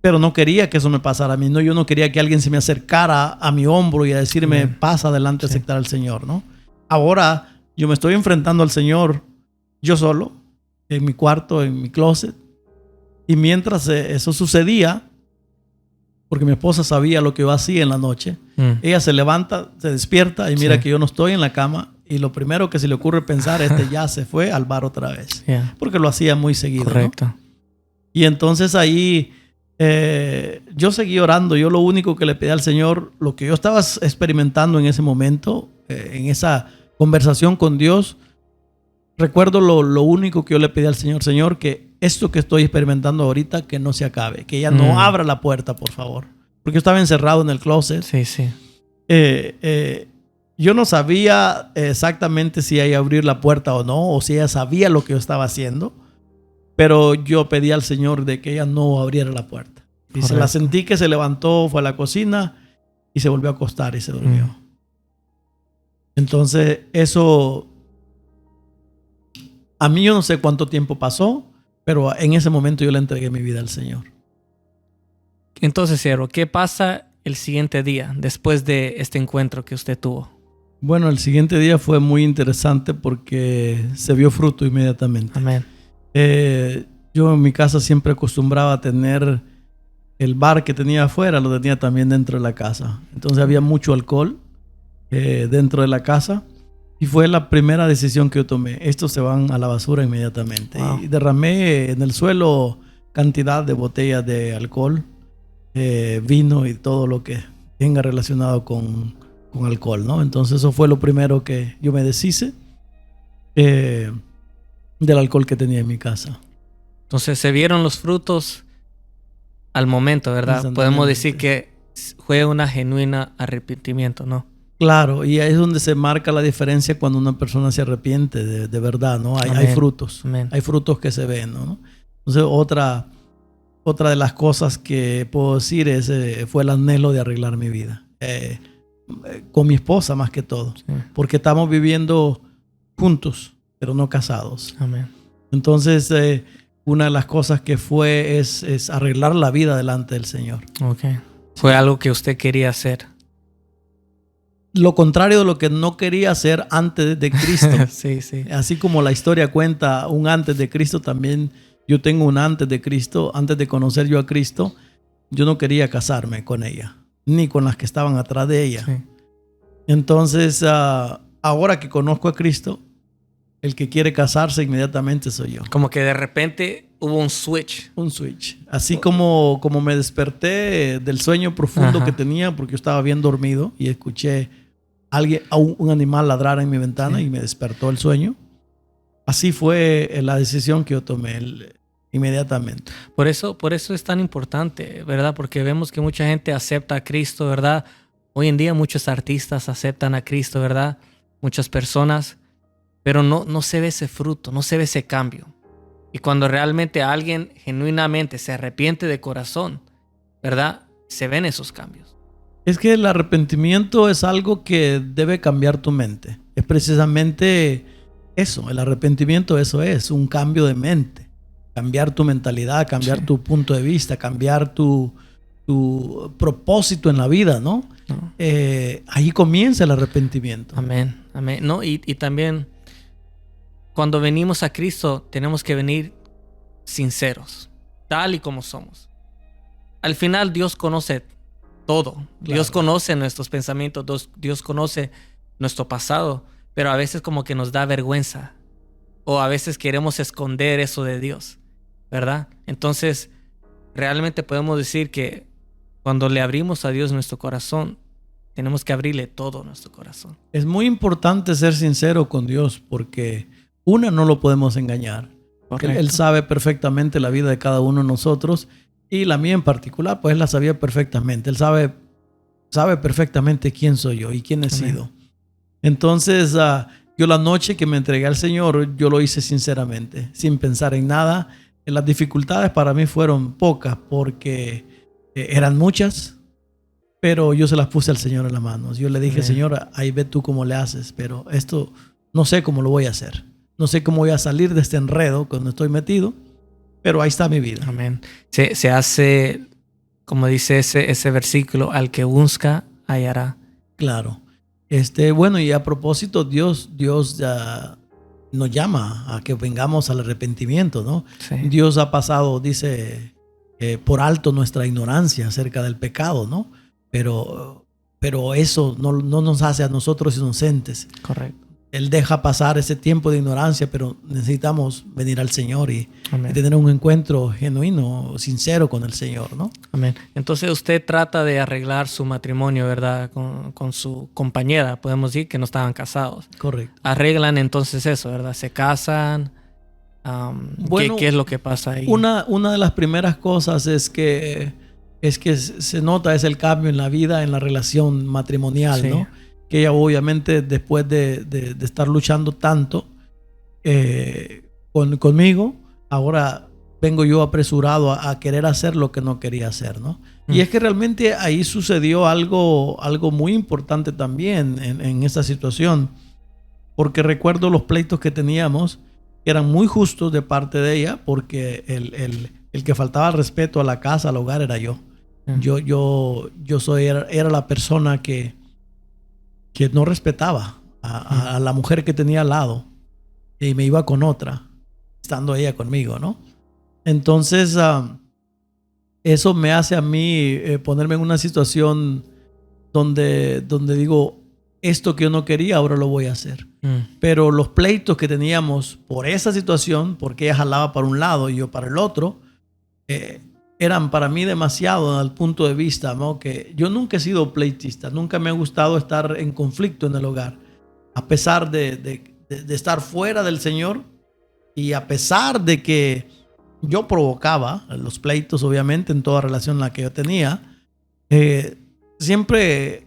pero no quería que eso me pasara a mí. No, yo no quería que alguien se me acercara a mi hombro y a decirme, pasa adelante a aceptar al Señor, ¿no? Ahora yo me estoy enfrentando al Señor yo solo, en mi cuarto, en mi closet. Y mientras eso sucedía, porque mi esposa sabía lo que yo hacía en la noche, ella se levanta, se despierta y mira que yo no estoy en la cama. Y lo primero que se le ocurre pensar es que ya se fue al bar otra vez. Porque lo hacía muy seguido. Correcto. ¿No? Y entonces ahí yo seguí orando. Yo lo único que le pedí al Señor, lo que yo estaba experimentando en ese momento, en esa conversación con Dios, recuerdo lo único que yo le pedí al Señor, Señor, que esto que estoy experimentando ahorita, que no se acabe, que ella no abra la puerta, por favor. Porque yo estaba encerrado en el closet. Sí, sí. Yo no sabía exactamente si ella abrir la puerta o no, o si ella sabía lo que yo estaba haciendo, pero yo pedí al Señor de que ella no abriera la puerta. Y se la sentí que se levantó, fue a la cocina y se volvió a acostar y se durmió. Entonces eso, a mí yo no sé cuánto tiempo pasó, pero en ese momento yo le entregué mi vida al Señor. Entonces, siervo, ¿qué pasa el siguiente día después de este encuentro que usted tuvo? Bueno, el siguiente día fue muy interesante porque se vio fruto inmediatamente. Amén. Yo en mi casa siempre acostumbraba a tener el bar que tenía afuera, lo tenía también dentro de la casa. Entonces había mucho alcohol dentro de la casa y fue la primera decisión que yo tomé. Estos se van a la basura inmediatamente. Wow. Y derramé en el suelo cantidad de botellas de alcohol, vino y todo lo que tenga relacionado con alcohol, ¿no? Entonces eso fue lo primero que yo me deshice del alcohol que tenía en mi casa. Entonces se vieron los frutos al momento, ¿verdad? Podemos decir que fue una genuina arrepentimiento, ¿no? Claro, y ahí es donde se marca la diferencia cuando una persona se arrepiente de verdad, ¿no? Hay frutos, hay frutos que se ven, ¿no? Entonces otra de las cosas que puedo decir fue el anhelo de arreglar mi vida. Con mi esposa más que todo, sí. Porque estamos viviendo juntos, pero no casados. Amén. Entonces, una de las cosas que fue es arreglar la vida delante del Señor. Okay. Fue algo que usted quería hacer. Lo contrario de lo que no quería hacer antes de Cristo. Sí, sí. Así como la historia cuenta un antes de Cristo, también yo tengo un antes de Cristo. Antes de conocer yo a Cristo, yo no quería casarme con ella, ni con las que estaban atrás de ella. Sí. Entonces, ahora que conozco a Cristo, el que quiere casarse inmediatamente soy yo. Como que de repente hubo un switch. Un switch. Así como me desperté del sueño profundo que tenía, porque yo estaba bien dormido y escuché un animal ladrar en mi ventana, sí. Y me despertó el sueño. Así fue la decisión que yo tomé inmediatamente. Por eso es tan importante, ¿verdad? Porque vemos que mucha gente acepta a Cristo, ¿verdad? Hoy en día muchos artistas aceptan a Cristo, ¿verdad? Muchas personas, pero no se ve ese fruto, no se ve ese cambio. Y cuando realmente alguien genuinamente se arrepiente de corazón, ¿verdad? Se ven esos cambios. Es que el arrepentimiento es algo que debe cambiar tu mente. Es precisamente eso, el arrepentimiento eso es, un cambio de mente. Cambiar tu mentalidad, cambiar tu punto de vista, cambiar tu propósito en la vida, ¿no? Ahí comienza el arrepentimiento. Amén, amén. No, y también cuando venimos a Cristo tenemos que venir sinceros, tal y como somos. Al final Dios conoce todo. Claro. Dios conoce nuestros pensamientos, Dios conoce nuestro pasado, pero a veces como que nos da vergüenza o a veces queremos esconder eso de Dios, ¿verdad? Entonces, realmente podemos decir que cuando le abrimos a Dios nuestro corazón, tenemos que abrirle todo nuestro corazón. Es muy importante ser sincero con Dios porque no lo podemos engañar. Él sabe perfectamente la vida de cada uno de nosotros y la mía en particular, pues él la sabía perfectamente. Él sabe perfectamente quién soy yo y quién he sido. Entonces, yo la noche que me entregué al Señor, yo lo hice sinceramente, sin pensar en nada. Las dificultades para mí fueron pocas porque eran muchas, pero yo se las puse al Señor en las manos. Yo le dije, Señor, ahí ve tú cómo le haces, pero esto no sé cómo lo voy a hacer. No sé cómo voy a salir de este enredo cuando estoy metido, pero ahí está mi vida. Amén. Se hace, como dice ese versículo, al que busca, hallará. Claro. Bueno, y a propósito, Dios nos llama a que vengamos al arrepentimiento, ¿no? Sí. Dios ha pasado, dice, por alto nuestra ignorancia acerca del pecado, ¿no? Pero eso no nos hace a nosotros inocentes. Correcto. Él deja pasar ese tiempo de ignorancia, pero necesitamos venir al Señor y tener un encuentro genuino, sincero con el Señor, ¿no? Amén. Entonces usted trata de arreglar su matrimonio, ¿verdad? Con su compañera, podemos decir que no estaban casados. Correcto. Arreglan entonces eso, ¿verdad? Se casan. Bueno, ¿qué es lo que pasa ahí? Una de las primeras cosas es que se nota es el cambio en la vida, en la relación matrimonial, sí. ¿no? Que ella obviamente después de estar luchando tanto conmigo, ahora vengo yo apresurado a querer hacer lo que no quería hacer, ¿no? Y es que realmente ahí sucedió algo muy importante también en esta situación, porque recuerdo los pleitos que teníamos, que eran muy justos de parte de ella, porque el que faltaba el respeto a la casa, al hogar, era yo. Yo era la persona que no respetaba a la mujer que tenía al lado y me iba con otra, estando ella conmigo, ¿no? Entonces, eso me hace a mí ponerme en una situación donde digo, esto que yo no quería, ahora lo voy a hacer. Pero los pleitos que teníamos por esa situación, porque ella jalaba para un lado y yo para el otro, eran para mí demasiado al punto de vista, ¿no? Que yo nunca he sido pleitista, nunca me ha gustado estar en conflicto en el hogar, a pesar de estar fuera del Señor y a pesar de que yo provocaba los pleitos, obviamente, en toda relación en la que yo tenía, siempre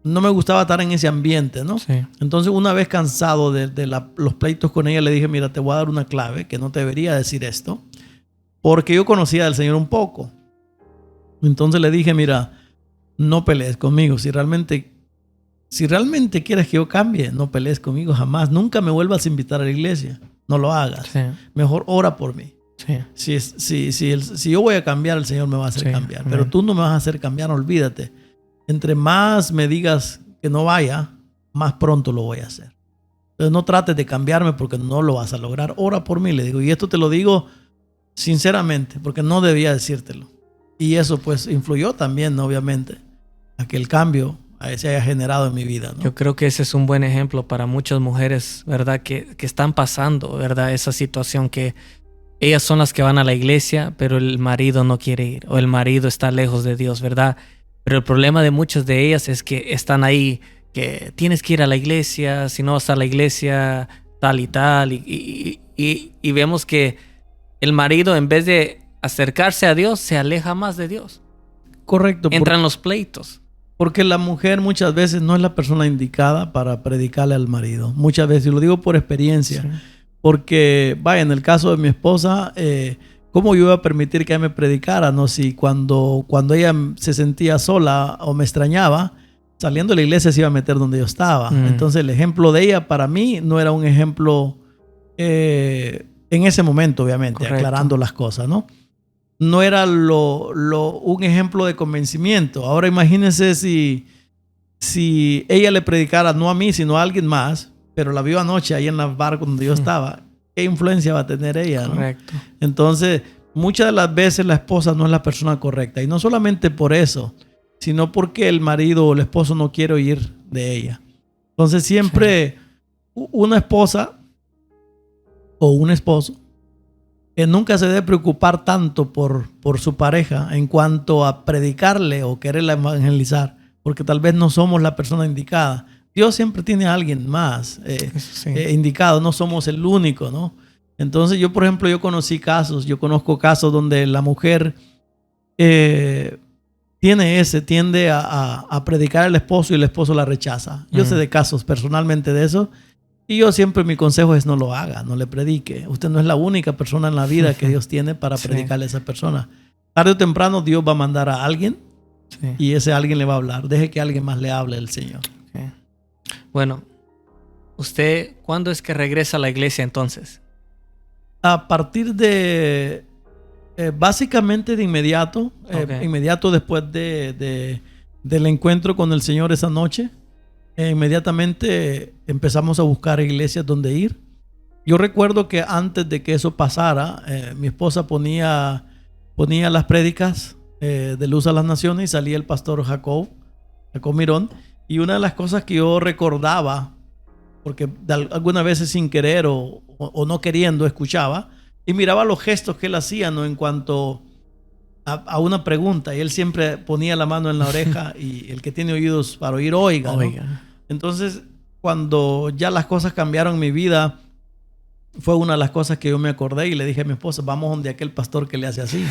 no me gustaba estar en ese ambiente, ¿no? Sí. Entonces, una vez cansado de los pleitos con ella, le dije, mira, te voy a dar una clave, que no te debería decir esto, porque yo conocía al Señor un poco. Entonces le dije, mira, no pelees conmigo. Si realmente quieres que yo cambie, no pelees conmigo jamás. Nunca me vuelvas a invitar a la iglesia. No lo hagas. Sí. Mejor ora por mí. Sí. Si yo voy a cambiar, el Señor me va a hacer cambiar. Amén. Pero tú no me vas a hacer cambiar, olvídate. Entre más me digas que no vaya, más pronto lo voy a hacer. Entonces no trates de cambiarme porque no lo vas a lograr. Ora por mí, le digo. Y esto te lo digo sinceramente, porque no debía decírtelo. Y eso pues influyó también, ¿no? Obviamente, a que el cambio se haya generado en mi vida, ¿no? Yo creo que ese es un buen ejemplo para muchas mujeres, ¿verdad? Que están pasando, ¿verdad? Esa situación que ellas son las que van a la iglesia, pero el marido no quiere ir, o el marido está lejos de Dios, ¿verdad? Pero el problema de muchas de ellas es que están ahí, que tienes que ir a la iglesia, si no vas a la iglesia, tal y tal, y vemos que el marido, en vez de acercarse a Dios, se aleja más de Dios. Correcto. Entran los pleitos. Porque la mujer muchas veces no es la persona indicada para predicarle al marido. Muchas veces, y lo digo por experiencia. Sí. Porque, vaya, en el caso de mi esposa, ¿cómo yo iba a permitir que ella me predicara? No, si cuando ella se sentía sola o me extrañaba, saliendo de la iglesia se iba a meter donde yo estaba. Entonces el ejemplo de ella para mí no era un ejemplo en ese momento, obviamente. Correcto. Aclarando las cosas, ¿no? No era un ejemplo de convencimiento. Ahora imagínense si ella le predicara no a mí, sino a alguien más, pero la vio anoche ahí en el barco donde yo estaba. ¿Qué influencia va a tener ella, no? Correcto. Entonces, muchas de las veces la esposa no es la persona correcta. Y no solamente por eso, sino porque el marido o el esposo no quiere oír de ella. Entonces, siempre una esposa o un esposo que nunca se debe preocupar tanto por su pareja en cuanto a predicarle o quererla evangelizar, porque tal vez no somos la persona indicada. Dios siempre tiene a alguien más indicado, no somos el único, ¿no? Entonces yo, por ejemplo, yo conozco casos donde la mujer tiende a predicar al esposo y el esposo la rechaza. Yo sé de casos personalmente de eso. Y yo siempre, mi consejo es no lo haga, no le predique. Usted no es la única persona en la vida que Dios tiene para predicarle a esa persona. Tarde o temprano Dios va a mandar a alguien y ese alguien le va a hablar. Deje que alguien más le hable del Señor. Okay. Bueno, ¿usted cuándo es que regresa a la iglesia entonces? A partir de, básicamente de inmediato, inmediato después del encuentro con el Señor esa noche. Inmediatamente empezamos a buscar iglesias donde ir. Yo recuerdo que antes de que eso pasara, mi esposa ponía las prédicas de Luz a las Naciones y salía el pastor Jacob Mirón. Y una de las cosas que yo recordaba, porque algunas veces sin querer o no queriendo escuchaba, y miraba los gestos que él hacía, ¿no? En cuanto a una pregunta, y él siempre ponía la mano en la oreja y el que tiene oídos para oír, oiga, ¿no? Entonces, cuando ya las cosas cambiaron en mi vida, fue una de las cosas que yo me acordé y le dije a mi esposa, vamos donde aquel pastor que le hace así.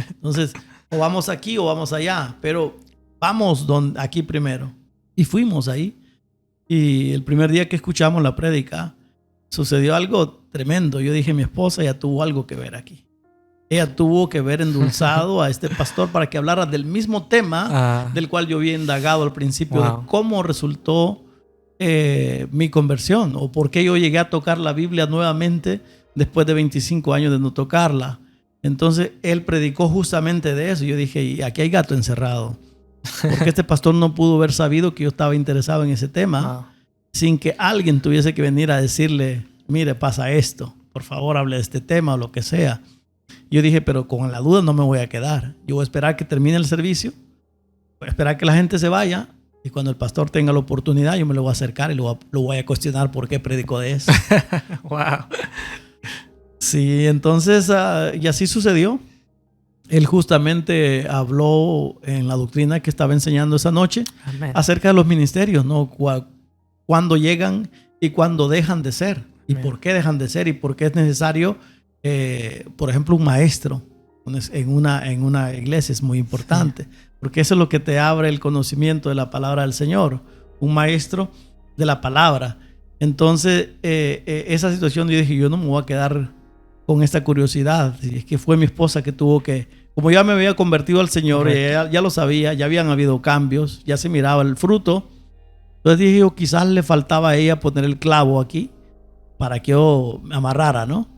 Entonces, o vamos aquí o vamos allá, pero vamos aquí primero. Y fuimos ahí. Y el primer día que escuchamos la prédica, sucedió algo tremendo. Yo dije, mi esposa ya tuvo algo que ver aquí. Ella tuvo que ver endulzado a este pastor para que hablara del mismo tema del cual yo había indagado al principio, de cómo resultó mi conversión o por qué yo llegué a tocar la Biblia nuevamente después de 25 años de no tocarla. Entonces él predicó justamente de eso. Yo dije, y aquí hay gato encerrado, porque este pastor no pudo haber sabido que yo estaba interesado en ese tema sin que alguien tuviese que venir a decirle, mire, pasa esto, por favor hable de este tema o lo que sea. Yo dije, pero con la duda no me voy a quedar. Yo voy a esperar que termine el servicio, voy a esperar que la gente se vaya, y cuando el pastor tenga la oportunidad yo me lo voy a acercar y lo voy a cuestionar por qué predicó de eso. Wow. Sí, entonces y así sucedió. Él justamente habló en la doctrina que estaba enseñando esa noche. Amén. Acerca de los ministerios, ¿no? Cuándo llegan y cuándo dejan de ser. Y Amén. por qué dejan de ser y por qué es necesario, por ejemplo, un maestro en una iglesia es muy importante. Porque eso es lo que te abre el conocimiento de la palabra del Señor. Un maestro de la palabra. Entonces, esa situación yo dije, yo no me voy a quedar con esta curiosidad. Y es que fue mi esposa que tuvo que, como ya me había convertido al Señor, ya lo sabía, ya habían habido cambios, ya se miraba el fruto. Entonces dije yo, quizás le faltaba a ella poner el clavo aquí para que yo me amarrara, ¿no?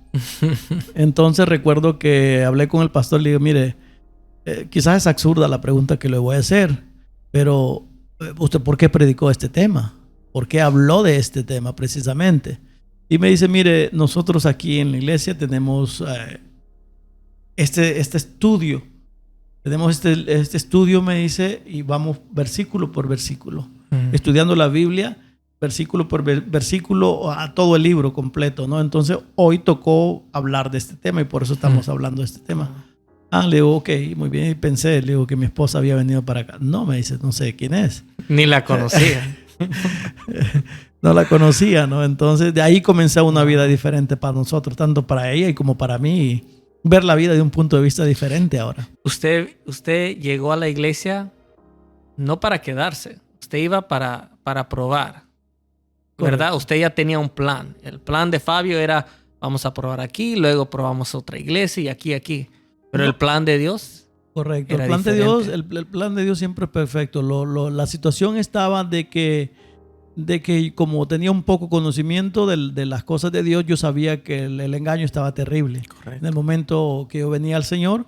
Entonces recuerdo que hablé con el pastor y le digo, mire, quizás es absurda la pregunta que le voy a hacer, pero ¿usted por qué predicó este tema? ¿Por qué habló de este tema precisamente? Y me dice, mire, nosotros aquí en la iglesia tenemos este estudio. Tenemos este estudio, me dice, y vamos versículo por versículo, estudiando la Biblia, versículo por versículo, a todo el libro completo, ¿no? Entonces, hoy tocó hablar de este tema y por eso estamos hablando de este tema. Le digo, ok, muy bien. Y pensé, le digo que mi esposa había venido para acá. No, me dice, no sé quién es. Ni la conocía. No la conocía, ¿no? Entonces, de ahí comenzó una vida diferente para nosotros, tanto para ella y como para mí. Ver la vida de un punto de vista diferente ahora. Usted llegó a la iglesia no para quedarse. Usted iba para probar. ¿Verdad? Correcto. Usted ya tenía un plan. El plan de Fabio era, vamos a probar aquí, luego probamos otra iglesia y aquí. Pero el plan de Dios Correcto. era El plan diferente. de Dios, el plan de Dios siempre es perfecto. La situación estaba de que como tenía un poco conocimiento de las cosas de Dios, yo sabía que el engaño estaba terrible. Correcto. En el momento que yo venía al Señor,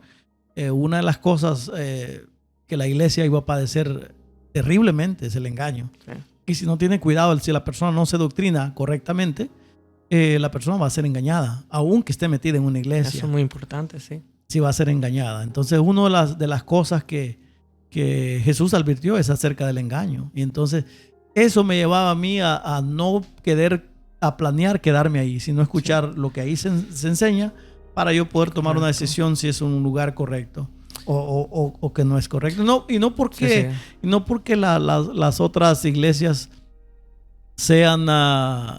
una de las cosas que la iglesia iba a padecer terriblemente es el engaño. Sí. Y si no tiene cuidado, si la persona no se doctrina correctamente, la persona va a ser engañada, aunque esté metida en una iglesia. Eso es muy importante, sí. Sí va a ser engañada. Entonces, una de las cosas que Jesús advirtió es acerca del engaño. Y entonces, eso me llevaba a mí a no planear quedarme ahí, sino escuchar lo que ahí se enseña para yo poder tomar una decisión si es un lugar correcto o que no es correcto. Y no porque las otras iglesias sean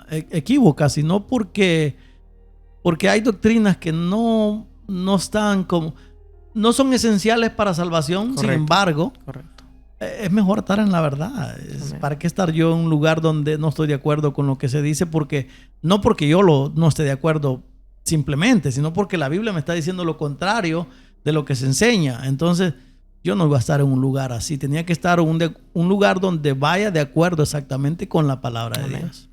equívocas, sino porque hay doctrinas que no están como, no son esenciales para salvación. Correcto. Sin embargo, Correcto. es mejor estar en la verdad. ¿Para qué estar yo en un lugar donde no estoy de acuerdo con lo que se dice? No porque yo no esté de acuerdo simplemente, sino porque la Biblia me está diciendo lo contrario de lo que se enseña. Entonces, yo no iba a estar en un lugar así. Tenía que estar en un lugar donde vaya de acuerdo exactamente con la palabra de Dios.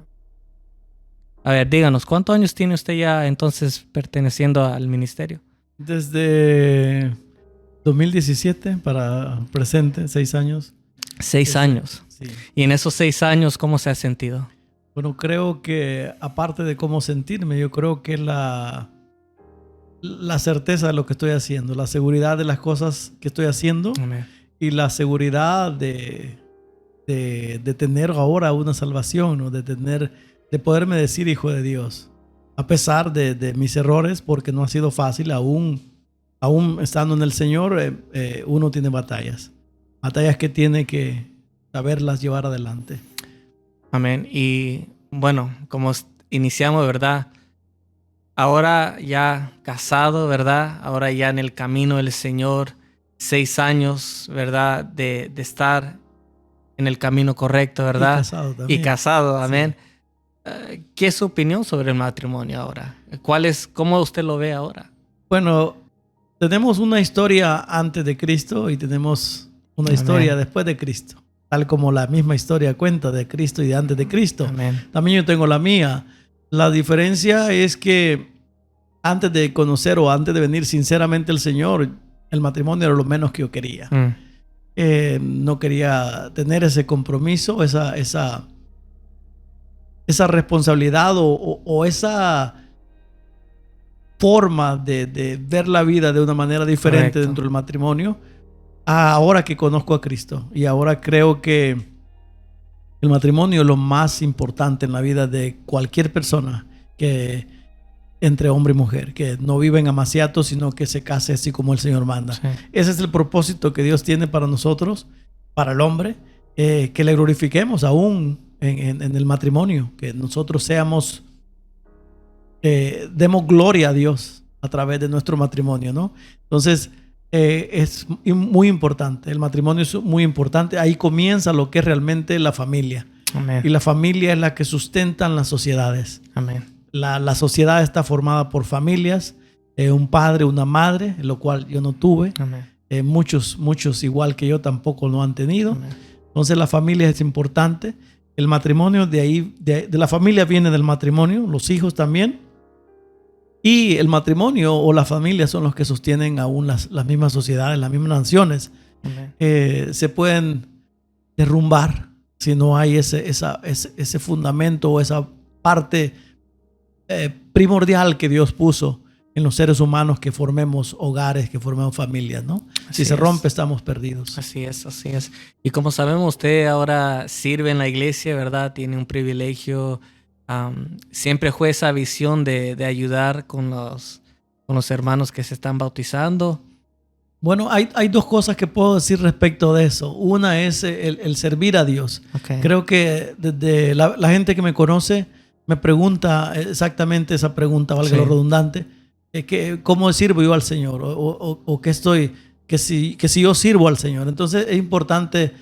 A ver, díganos, ¿cuántos años tiene usted ya entonces perteneciendo al ministerio? Desde 2017 para presente, 6 años. 6 años. Sí. Y en esos 6 años, ¿cómo se ha sentido? Bueno, creo que aparte de cómo sentirme, yo creo que la certeza de lo que estoy haciendo, la seguridad de las cosas que estoy haciendo. Amén. Y la seguridad de tener ahora una salvación, ¿no? De poderme decir hijo de Dios, a pesar de mis errores, porque no ha sido fácil, aún estando en el Señor, uno tiene batallas que tiene que saberlas llevar adelante. Amén. Y bueno, como iniciamos, ¿verdad? Ahora ya casado, ¿verdad? Ahora ya en el camino del Señor, 6 años, ¿verdad? De estar en el camino correcto, ¿verdad? Y casado también. Y casado, amén. Sí. ¿Qué es su opinión sobre el matrimonio ahora? ¿Cómo usted lo ve ahora? Bueno, tenemos una historia antes de Cristo y tenemos una Amén. historia después de Cristo. Tal como la misma historia cuenta de Cristo y de antes de Cristo. Amén. También yo tengo la mía. La diferencia es que antes de conocer o antes de venir sinceramente al Señor, el matrimonio era lo menos que yo quería. No quería tener ese compromiso, esa responsabilidad o esa forma de ver la vida de una manera diferente. Correcto. Dentro del matrimonio, ahora que conozco a Cristo. Y ahora creo que el matrimonio es lo más importante en la vida de cualquier persona que entre hombre y mujer, que no vive en amaciato, sino que se case así como el Señor manda. Sí. Ese es el propósito que Dios tiene para nosotros, para el hombre, que le glorifiquemos aún en el matrimonio, que nosotros seamos, demos gloria a Dios a través de nuestro matrimonio, ¿no? Entonces, es muy importante, el matrimonio es muy importante, ahí comienza lo que es realmente la familia. Amén. Y la familia es la que sustentan las sociedades. Amén. La sociedad está formada por familias, un padre, una madre, lo cual yo no tuve. Amén. Muchos igual que yo tampoco lo han tenido. Amén. Entonces la familia es importante. El matrimonio de la familia viene del matrimonio, los hijos también. Y el matrimonio o la familia son los que sostienen aún las mismas sociedades, las mismas naciones. Amén. Se pueden derrumbar si no hay ese fundamento o esa parte primordial que Dios puso en los seres humanos, que formemos hogares, que formemos familias, ¿no? Si se rompe, estamos perdidos. Así es, así es. Y como sabemos, usted ahora sirve en la iglesia, ¿verdad? Tiene un privilegio. Siempre fue esa visión de ayudar con los hermanos que se están bautizando. Bueno, hay dos cosas que puedo decir respecto de eso. Una es el servir a Dios. Okay. Creo que desde la gente que me conoce me pregunta exactamente esa pregunta, valga lo redundante, ¿cómo sirvo yo al Señor? O que si yo sirvo al Señor. Entonces es importante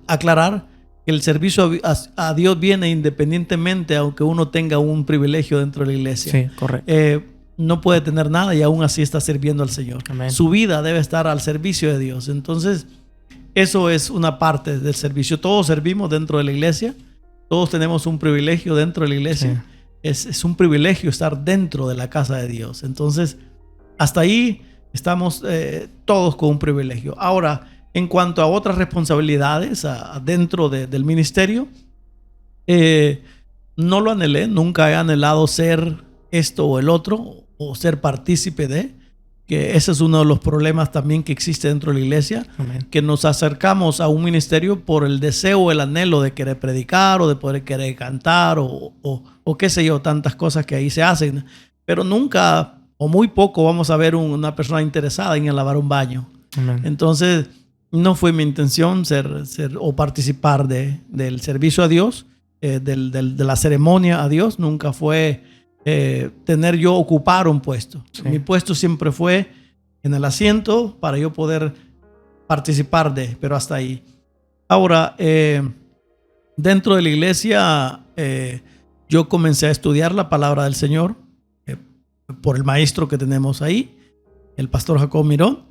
aclarar que el servicio a Dios viene independientemente, aunque uno tenga un privilegio dentro de la iglesia. Sí, correcto. No puede tener nada y aún así está sirviendo al Señor. Amén. Su vida debe estar al servicio de Dios. Entonces, eso es una parte del servicio. Todos servimos dentro de la iglesia. Todos tenemos un privilegio dentro de la iglesia. Sí. Es un privilegio estar dentro de la casa de Dios. Entonces, hasta ahí estamos todos con un privilegio. Ahora, en cuanto a otras responsabilidades dentro del ministerio, no lo anhelé. Nunca he anhelado ser esto o el otro, o ser partícipe de, que ese es uno de los problemas también que existe dentro de la iglesia. Amén. Que nos acercamos a un ministerio por el deseo, el anhelo de querer predicar o de poder querer cantar o qué sé yo, tantas cosas que ahí se hacen, pero nunca o muy poco vamos a ver una persona interesada en lavar un baño. Amén. Entonces no fue mi intención ser o participar del servicio a Dios, de la ceremonia a Dios. Nunca fue ocupar un puesto. Sí. Mi puesto siempre fue en el asiento para yo poder participar pero hasta ahí. Ahora, dentro de la iglesia, yo comencé a estudiar la palabra del Señor por el maestro que tenemos ahí, el pastor Jacob Mirón,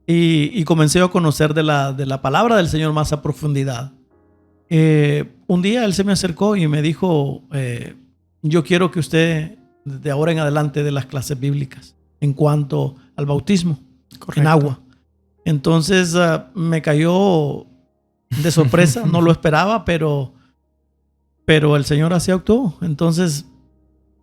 y comencé a conocer de la palabra del Señor más a profundidad. Un día él se me acercó y me dijo, yo quiero que usted de ahora en adelante dé las clases bíblicas en cuanto al bautismo. Correcto. En agua. Entonces me cayó de sorpresa, no lo esperaba, pero el Señor así actuó. Entonces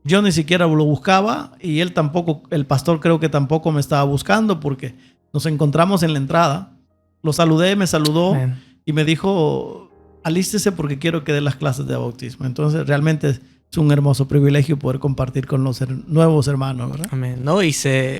yo ni siquiera lo buscaba y él tampoco, el pastor creo que tampoco me estaba buscando, porque nos encontramos en la entrada. Lo saludé, me saludó. Amén. Y me dijo, alístese porque quiero que dé las clases de bautismo. Entonces realmente es un hermoso privilegio poder compartir con los nuevos hermanos, ¿verdad? Amén. No, y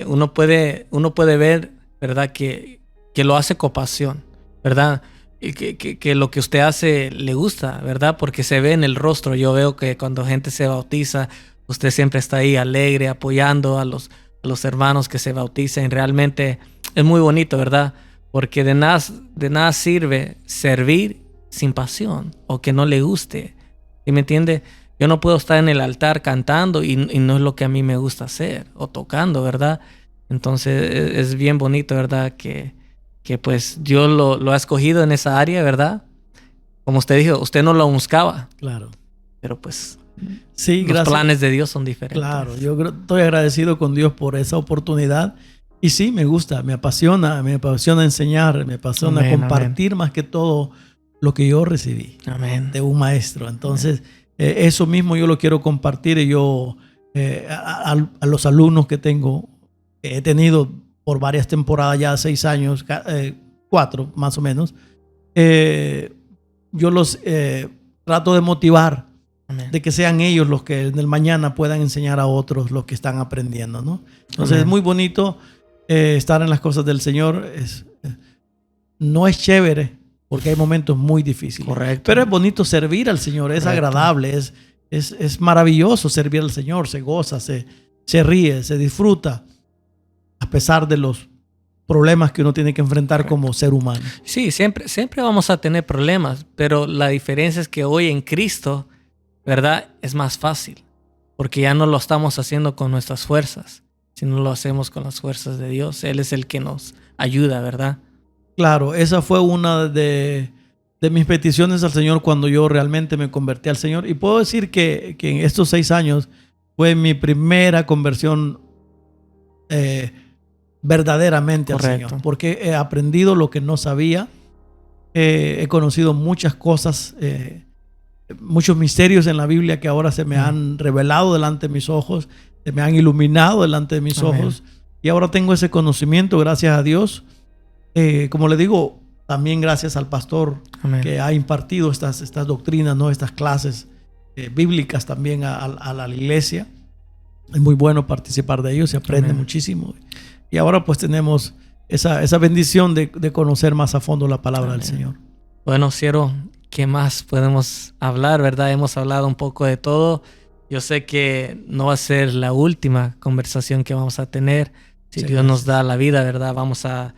uno puede ver, ¿verdad? Que lo hace con pasión, ¿verdad? Y que lo que usted hace le gusta, ¿verdad? Porque se ve en el rostro. Yo veo que cuando gente se bautiza, usted siempre está ahí alegre, apoyando a los hermanos que se bauticen. Realmente es muy bonito, ¿verdad? Porque de nada sirve servir sin pasión o que no le guste. ¿Sí me entiende? Yo no puedo estar en el altar cantando y no es lo que a mí me gusta hacer, o tocando, ¿verdad? Entonces es bien bonito, ¿verdad? Que pues Dios lo ha escogido en esa área, ¿verdad? Como usted dijo, usted no lo buscaba. Claro. Pero pues sí, los gracias. Planes de Dios son diferentes. Claro, yo estoy agradecido con Dios por esa oportunidad. Y sí, me gusta, me apasiona enseñar, me apasiona compartir más que todo lo que yo recibí. Amén. De un maestro. Entonces, eso mismo yo lo quiero compartir y yo a los alumnos que he tenido por varias temporadas, ya 6 años, 4 más o menos, yo los trato de motivar Amén. de que sean ellos los que en el mañana puedan enseñar a otros lo que están aprendiendo, ¿no? Entonces Amén. es muy bonito estar en las cosas del Señor. No es chévere porque hay momentos muy difíciles. Correcto. Pero es bonito servir al Señor, es Correcto. agradable, es maravilloso servir al Señor, se goza, se ríe, se disfruta, a pesar de los problemas que uno tiene que enfrentar Correcto. como ser humano. Sí, siempre vamos a tener problemas, pero la diferencia es que hoy en Cristo, ¿verdad? Es más fácil, porque ya no lo estamos haciendo con nuestras fuerzas, sino lo hacemos con las fuerzas de Dios. Él es el que nos ayuda, ¿verdad? Claro, esa fue una de mis peticiones al Señor cuando yo realmente me convertí al Señor. Y puedo decir que en estos 6 años fue mi primera conversión verdaderamente Correcto. al Señor. Porque he aprendido lo que no sabía. He conocido muchas cosas, muchos misterios en la Biblia que ahora se me han revelado delante de mis ojos, se me han iluminado delante de mis Amén. ojos. Y ahora tengo ese conocimiento, gracias a Dios. Como le digo, también gracias al pastor Amén. que ha impartido estas doctrinas, ¿no? Estas clases bíblicas también a la iglesia. Es muy bueno participar de ellos, se aprende Amén. muchísimo. Y ahora pues tenemos esa bendición de conocer más a fondo la palabra Amén. del Señor. Bueno, Cielo, ¿qué más podemos hablar, verdad? Hemos hablado un poco de todo. Yo sé que no va a ser la última conversación que vamos a tener. Si Sí, Dios nos gracias. da la vida, ¿verdad? Vamos a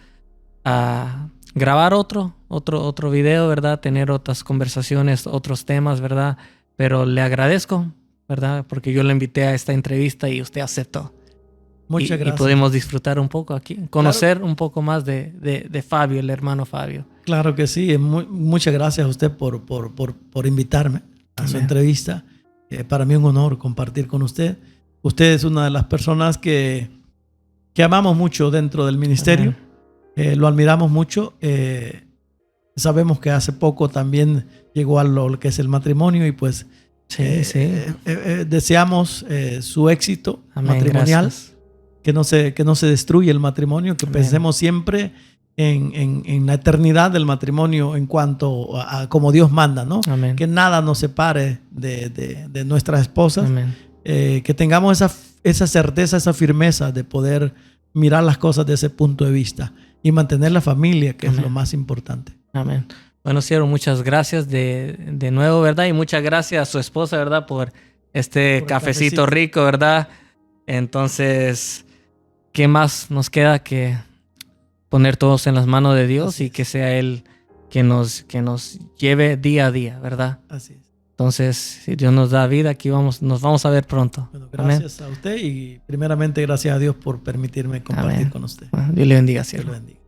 grabar otro video, ¿verdad? Tener otras conversaciones, otros temas, ¿verdad? Pero le agradezco, ¿verdad? Porque yo le invité a esta entrevista y usted aceptó. Muchas Y gracias. pudimos disfrutar un poco aquí, conocer un poco más de Fabio, el hermano Fabio. Claro que sí. Muchas gracias a usted por invitarme a su Amén. entrevista. Para mí es un honor compartir con usted. Usted es una de las personas que amamos mucho dentro del ministerio. Lo admiramos mucho. Sabemos que hace poco también llegó a lo que es el matrimonio y pues Sí, sí. deseamos su éxito Amén, matrimonial. gracias. Que no se destruya el matrimonio, que Amén. pensemos siempre en la eternidad del matrimonio en cuanto a como Dios manda, ¿no? Amén. Que nada nos separe de nuestras esposas. Amén. Que tengamos esa certeza, esa firmeza de poder mirar las cosas de ese punto de vista y mantener la familia, que Amén. es lo más importante. Amén. Bueno, Cielo, muchas gracias de nuevo, ¿verdad? Y muchas gracias a su esposa, ¿verdad? Por este Por el cafecito cafecito. rico, ¿verdad? Entonces, ¿qué más nos queda que poner todos en las manos de Dios Así y es. que sea Él que nos lleve día a día, ¿verdad? Así es. Entonces, si Dios nos da vida, aquí nos vamos a ver pronto. Bueno, Amén. gracias a usted y primeramente gracias a Dios por permitirme compartir Amén. con usted. Bueno, Dios le bendiga, Dios Cielo. lo bendiga.